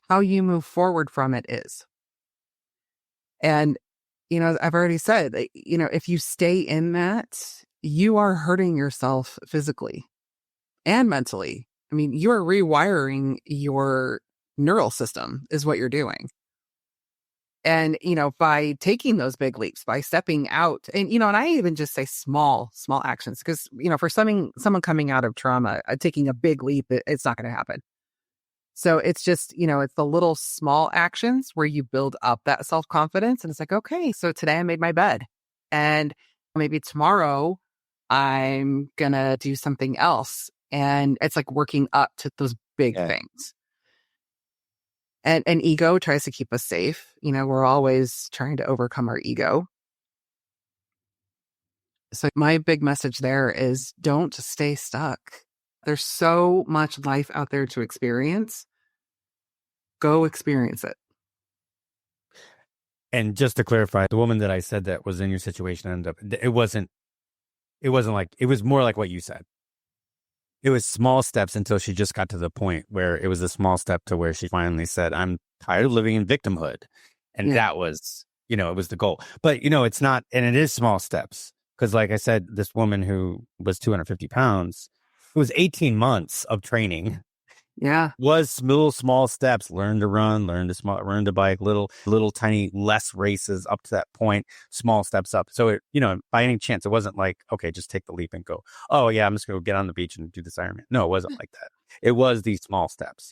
How you move forward from it is. And, I've already said, if you stay in that, you are hurting yourself physically and mentally. I mean, you're rewiring your neural system is what you're doing. And, by taking those big leaps, by stepping out and I even just say small actions, because, for someone coming out of trauma, taking a big leap, it's not going to happen. So it's just, it's the little small actions where you build up that self-confidence. And it's like, okay, so today I made my bed and maybe tomorrow I'm going to do something else. And it's like working up to those big things. And ego tries to keep us safe. We're always trying to overcome our ego. So my big message there is don't stay stuck. There's so much life out there to experience. Go experience it. And just to clarify, the woman that I said that was in your situation ended up, it wasn't like, it was more like what you said. It was small steps until she just got to the point where it was a small step to where she finally said, I'm tired of living in victimhood. And that was, it was the goal. But, it's not, and it is small steps. Because like I said, this woman who was 250 pounds, it was 18 months of training. Yeah. Was little small steps, learn to run, learn to bike, little tiny less races up to that point, small steps up. So it, by any chance, it wasn't like, okay, just take the leap and go, oh yeah, I'm just going to get on the beach and do this Ironman. No, it wasn't like that. It was these small steps,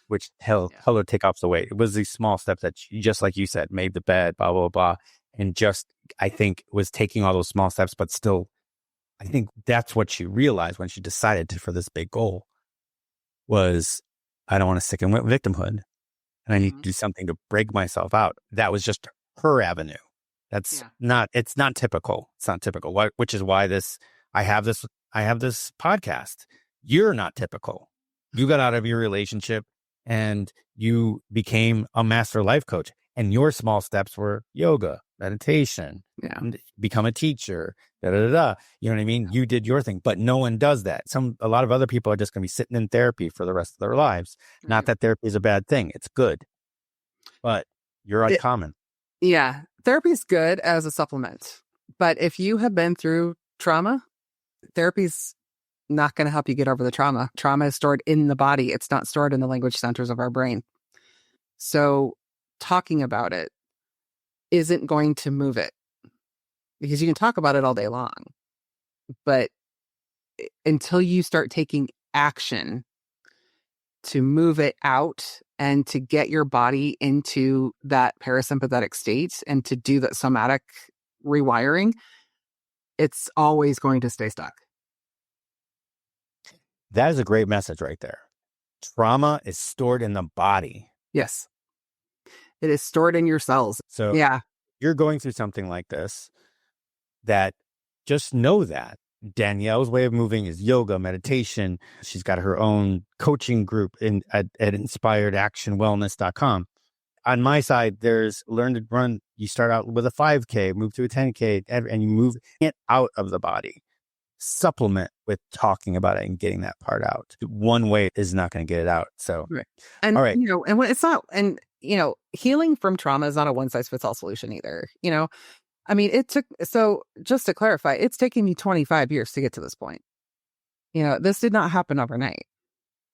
which hello take off the weight. It was these small steps that just like you said, made the bed, blah, blah, blah. And just, I think was taking all those small steps, but still, I think that's what she realized when she decided for this big goal. Was I don't want to stick in victimhood and I need to do something to break myself out. That was just her avenue. That's not, it's not typical. It's not typical, which is why I have this podcast. You're not typical. You got out of your relationship and you became a master life coach, and your small steps were yoga, meditation, become a teacher, You know what I mean? You did your thing, but no one does that. A lot of other people are just going to be sitting in therapy for the rest of their lives. Right. Not that therapy is a bad thing. It's good, but you're uncommon. Yeah. Therapy is good as a supplement, but if you have been through trauma, therapy's not going to help you get over the trauma. Trauma is stored in the body. It's not stored in the language centers of our brain. So talking about it isn't going to move it, because you can talk about it all day long, but until you start taking action to move it out and to get your body into that parasympathetic state and to do that somatic rewiring, it's always going to stay stuck. That is a great message right there. Trauma is stored in the body. Yes. It is stored in your cells. So yeah, you're going through something like this, that just know that Danielle's way of moving is yoga, meditation. She's got her own coaching group at inspiredactionwellness.com. On my side, there's learn to run. You start out with a 5K, move to a 10K, and you move it out of the body. Supplement with talking about it and getting that part out. One way is not going to get it out. So, right. And, all right. and when it's not, and, healing from trauma is not a one size fits all solution either. I mean, so just to clarify, it's taken me 25 years to get to this point. This did not happen overnight.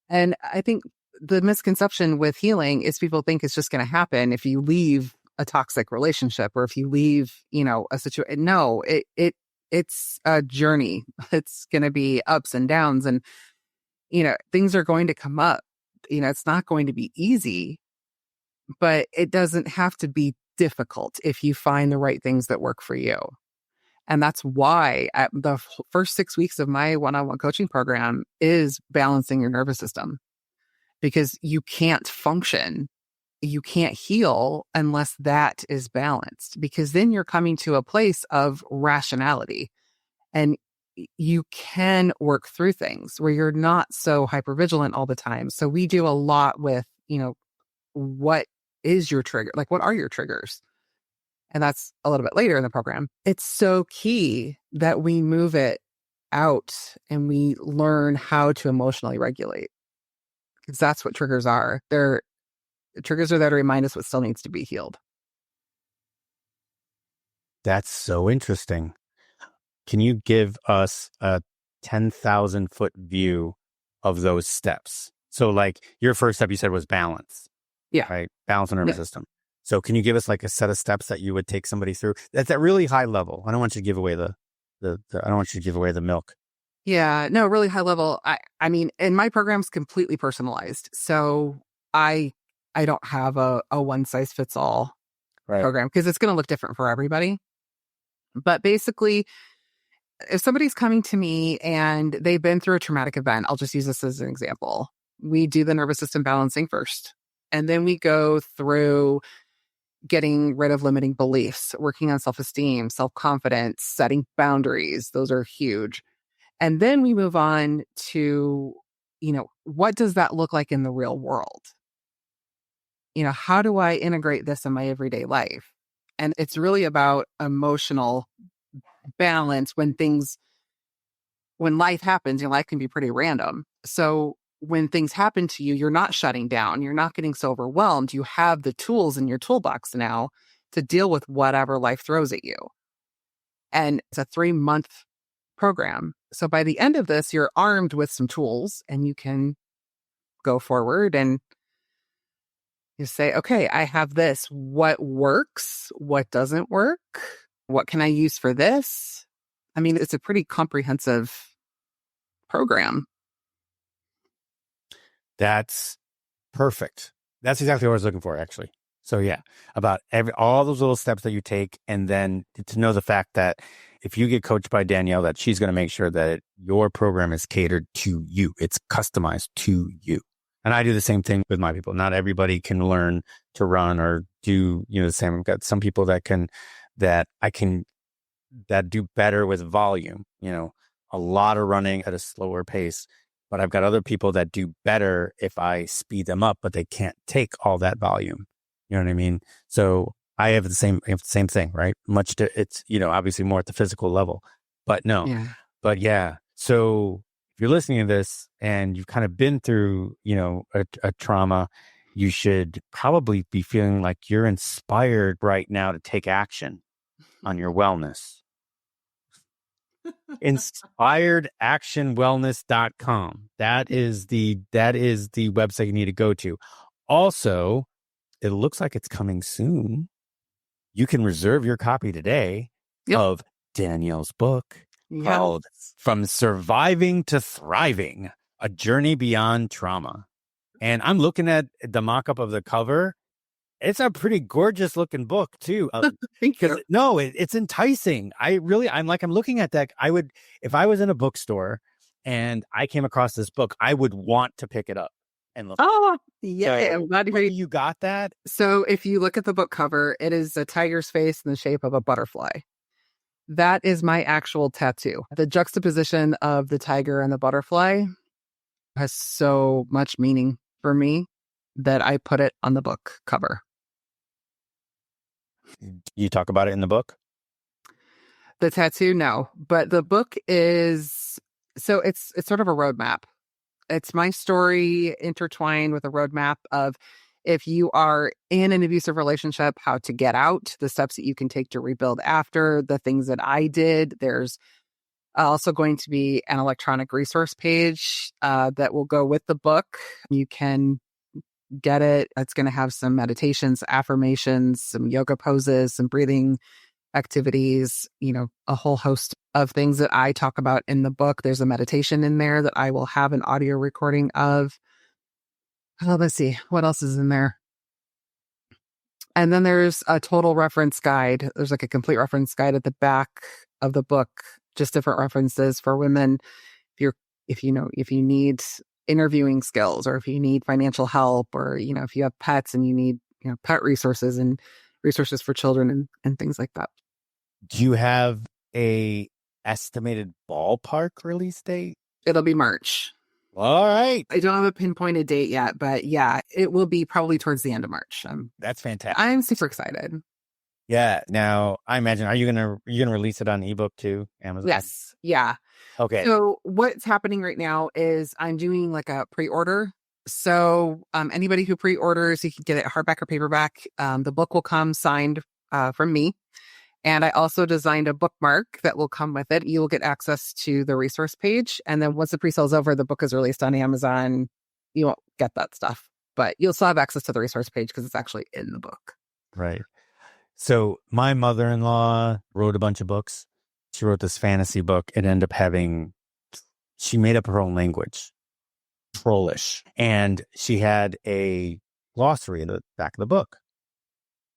And I think the misconception with healing is people think it's just going to happen if you leave a toxic relationship or if you leave, a situation. No, it's a journey. It's going to be ups and downs, and, things are going to come up. It's not going to be easy, but it doesn't have to be difficult if you find the right things that work for you. And that's why at the first 6 weeks of my one-on-one coaching program is balancing your nervous system, because you can't function, you can't heal unless that is balanced, because then you're coming to a place of rationality and you can work through things where you're not so hypervigilant all the time. So we do a lot with, what is your trigger? Like, what are your triggers? And that's a little bit later in the program. It's so key that we move it out and we learn how to emotionally regulate, because that's what triggers are. Triggers are there to remind us what still needs to be healed. That's so interesting. Can you give us a 10,000-foot view of those steps? So like your first step you said was balance. Yeah. Right? Balance the nervous system. So can you give us like a set of steps that you would take somebody through? That's at really high level. I don't want you to give away I don't want you to give away the milk. Yeah, no, really high level. I mean, and my program's completely personalized. So I don't have a one size fits all program, because it's going to look different for everybody. But basically, if somebody's coming to me and they've been through a traumatic event, I'll just use this as an example. We do the nervous system balancing first, and then we go through getting rid of limiting beliefs, working on self-esteem, self-confidence, setting boundaries. Those are huge. And then we move on to, what does that look like in the real world? How do I integrate this in my everyday life? And it's really about emotional balance when life happens. Life can be pretty random. So when things happen to you, you're not shutting down. You're not getting so overwhelmed. You have the tools in your toolbox now to deal with whatever life throws at you. And it's a 3-month program. So by the end of this, you're armed with some tools and you can go forward and you say, okay, I have this. What works? What doesn't work? What can I use for this? I mean, it's a pretty comprehensive program. That's perfect. That's exactly what I was looking for, actually. So yeah, about all those little steps that you take, and then to know the fact that if you get coached by Danielle, that she's going to make sure that your program is catered to you. It's customized to you. And I do the same thing with my people. Not everybody can learn to run or do, the same. I've got some people that do better with volume, a lot of running at a slower pace. But I've got other people that do better if I speed them up, but they can't take all that volume. You know what I mean? So I have the same thing, right? It's, obviously more at the physical level, but no, but yeah. So if you're listening to this and you've kind of been through, a trauma, you should probably be feeling like you're inspired right now to take action on your wellness. InspiredActionWellness.com. That is the website you need to go to. Also, it looks like it's coming soon. You can reserve your copy today of Danielle's book called From Surviving to Thriving, A Journey Beyond Trauma. And I'm looking at the mock-up of the cover. It's a pretty gorgeous looking book too. Thank Because you. no, it's enticing. I'm looking at that. I would, if I was in a bookstore and I came across this book, I would want to pick it up and look. Oh, yeah. So, I'm glad to hear lucky you. you got that. So if you look at the book cover, it is a tiger's face in the shape of a butterfly. That is my actual tattoo. The juxtaposition of the tiger and the butterfly has so much meaning for me that I put it on the book cover. You talk about it in the book. The tattoo, no, but the book is it's sort of a roadmap. It's my story intertwined with a roadmap of if you are in an abusive relationship, how to get out, the steps that you can take to rebuild after, the things that I did. There's also going to be an electronic resource page that will go with the book. You can get it. It's going to have some meditations, affirmations, some yoga poses, some breathing activities, a whole host of things that I talk about in the book. There's a meditation in there that I will have an audio recording of. Oh, let's see. What else is in there? And then there's a total reference guide. There's like a complete reference guide at the back of the book, just different references for women. If you need interviewing skills, or if you need financial help, or, if you have pets and you need, pet resources and resources for children and things like that. Do you have a estimated ballpark release date? It'll be March. All right. I don't have a pinpointed date yet, but yeah, it will be probably towards the end of March. That's fantastic. I'm super excited. Yeah. Now, I imagine, are you gonna release it on ebook too, Amazon? Yes. Yeah. Okay. So what's happening right now is I'm doing like a pre-order. So anybody who pre-orders, you can get it hardback or paperback. The book will come signed from me. And I also designed a bookmark that will come with it. You will get access to the resource page. And then once the pre-sale is over, the book is released on Amazon. You won't get that stuff, but you'll still have access to the resource page because it's actually in the book. Right. So my mother-in-law wrote a bunch of books. She wrote this fantasy book. It ended up she made up her own language, Trollish. And she had a glossary in the back of the book.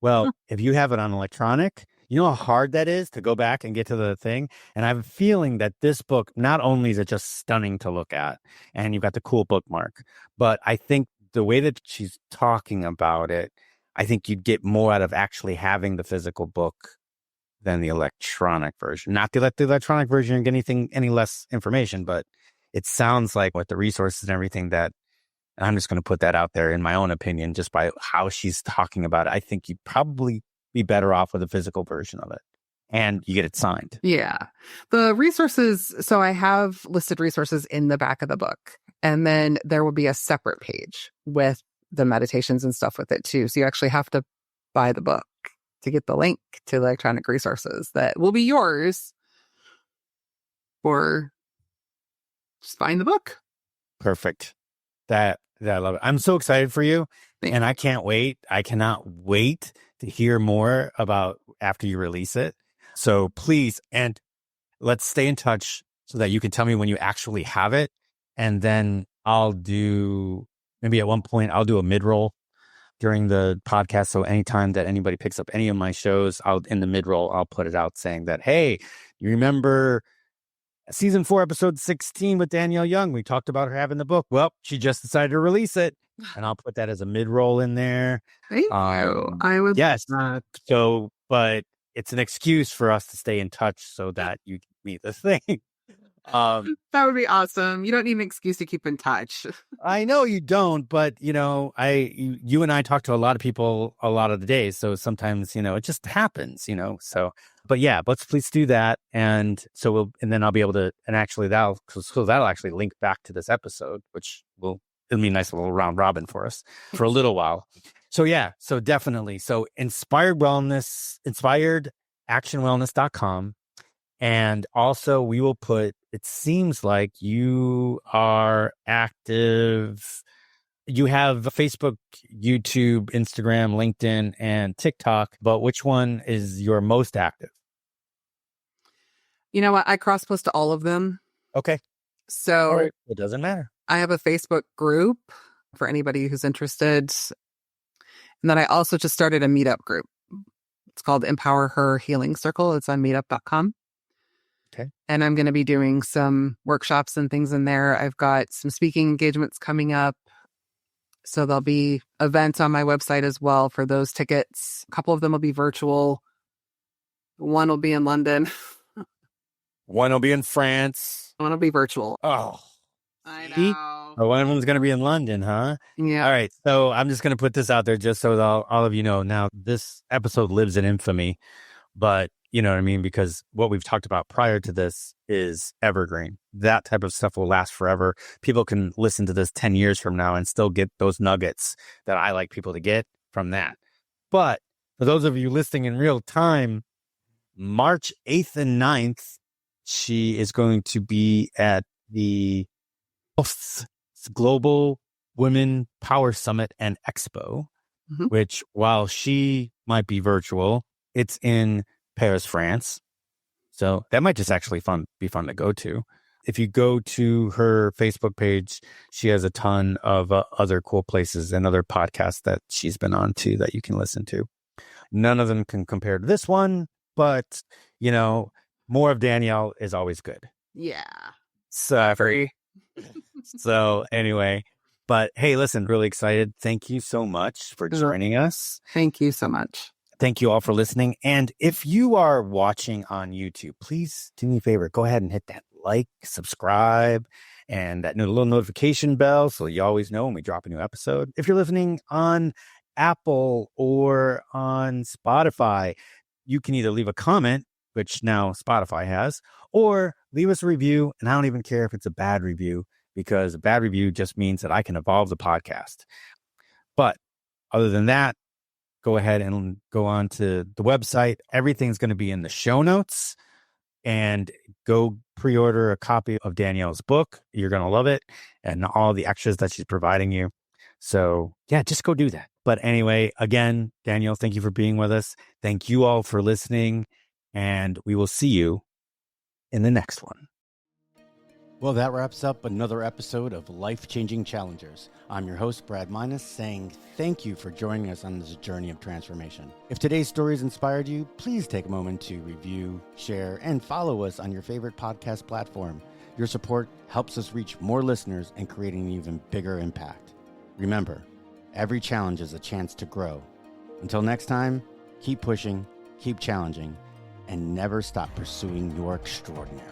Well, if you have it on electronic, you know how hard that is to go back and get to the thing? And I have a feeling that this book, not only is it just stunning to look at, and you've got the cool bookmark, but I think the way that she's talking about it, I think you'd get more out of actually having the physical book than the electronic version. Not to let the electronic version get any less information, but it sounds like with the resources and everything that I'm just going to put that out there in my own opinion, just by how she's talking about it. I think you'd probably be better off with a physical version of it, and you get it signed. Yeah. The resources. So I have listed resources in the back of the book, and then there will be a separate page with the meditations and stuff with it too. So you actually have to buy the book to get the link to the electronic resources that will be yours, or just find the book. Perfect. That I love it. I'm so excited for you. Thanks. And I can't wait. I cannot wait to hear more about after you release it. So please, and let's stay in touch so that you can tell me when you actually have it. And then maybe at one point, I'll do a mid-roll during the podcast. So anytime that anybody picks up any of my shows, in the mid-roll, I'll put it out saying that, hey, you remember Season 4, episode 16 with Danielle Young? We talked about her having the book. Well, she just decided to release it. And I'll put that as a mid-roll in there. Thank you. I would. Yes. Not. So, but it's an excuse for us to stay in touch so that you can meet the thing. That would be awesome. You don't need an excuse to keep in touch. I know you don't, but you and I talk to a lot of people a lot of the days. So sometimes, it just happens, so, but yeah, let's please do that. And so then I'll be able to, and actually that'll actually link back to this episode, which it'll be a nice little round robin for us for a little while. So yeah, so definitely. So inspiredactionwellness.com. And also we will put, it seems like you are active. You have Facebook, YouTube, Instagram, LinkedIn, and TikTok, but which one is your most active? You know what? I cross-post to all of them. Okay. So all right. It doesn't matter. I have a Facebook group for anybody who's interested. And then I also just started a meetup group. It's called Empower Her Healing Circle. It's on meetup.com. Okay. And I'm going to be doing some workshops and things in there. I've got some speaking engagements coming up. So there'll be events on my website as well for those tickets. A couple of them will be virtual. One will be in London. One will be in France. One will be virtual. Oh, I see? know. Oh, one of them's going to be in London, huh? Yeah. All right. So I'm just going to put this out there just so that all of you know. Now, this episode lives in infamy, but you know what I mean? Because what we've talked about prior to this is evergreen. That type of stuff will last forever. People can listen to this 10 years from now and still get those nuggets that I like people to get from that. But for those of you listening in real time, March 8th and 9th, she is going to be at the Global Women Power Summit and Expo, which while she might be virtual, it's in Paris, France. So that might just actually be fun to go to. If you go to her Facebook page, she has a ton of other cool places and other podcasts that she's been on too that you can listen to. None of them can compare to this one, but you know, more of Danielle is always good. Yeah. So anyway, but hey, listen, really excited. Thank you so much for joining us. Thank you so much. Thank you all for listening. And if you are watching on YouTube, please do me a favor. Go ahead and hit that like, subscribe, and that little notification bell so you always know when we drop a new episode. If you're listening on Apple or on Spotify, you can either leave a comment, which now Spotify has, or leave us a review. And I don't even care if it's a bad review, because a bad review just means that I can evolve the podcast. But other than that, go ahead and go on to the website. Everything's going to be in the show notes, and go pre-order a copy of Danielle's book. You're going to love it, and all the extras that she's providing you. So yeah, just go do that. But anyway, again, Danielle, thank you for being with us. Thank you all for listening, and we will see you in the next one. Well, that wraps up another episode of Life-Changing Challengers. I'm your host, Brad Minus, saying thank you for joining us on this journey of transformation. If today's stories inspired you, please take a moment to review, share, and follow us on your favorite podcast platform. Your support helps us reach more listeners and create an even bigger impact. Remember, every challenge is a chance to grow. Until next time, keep pushing, keep challenging, and never stop pursuing your extraordinary.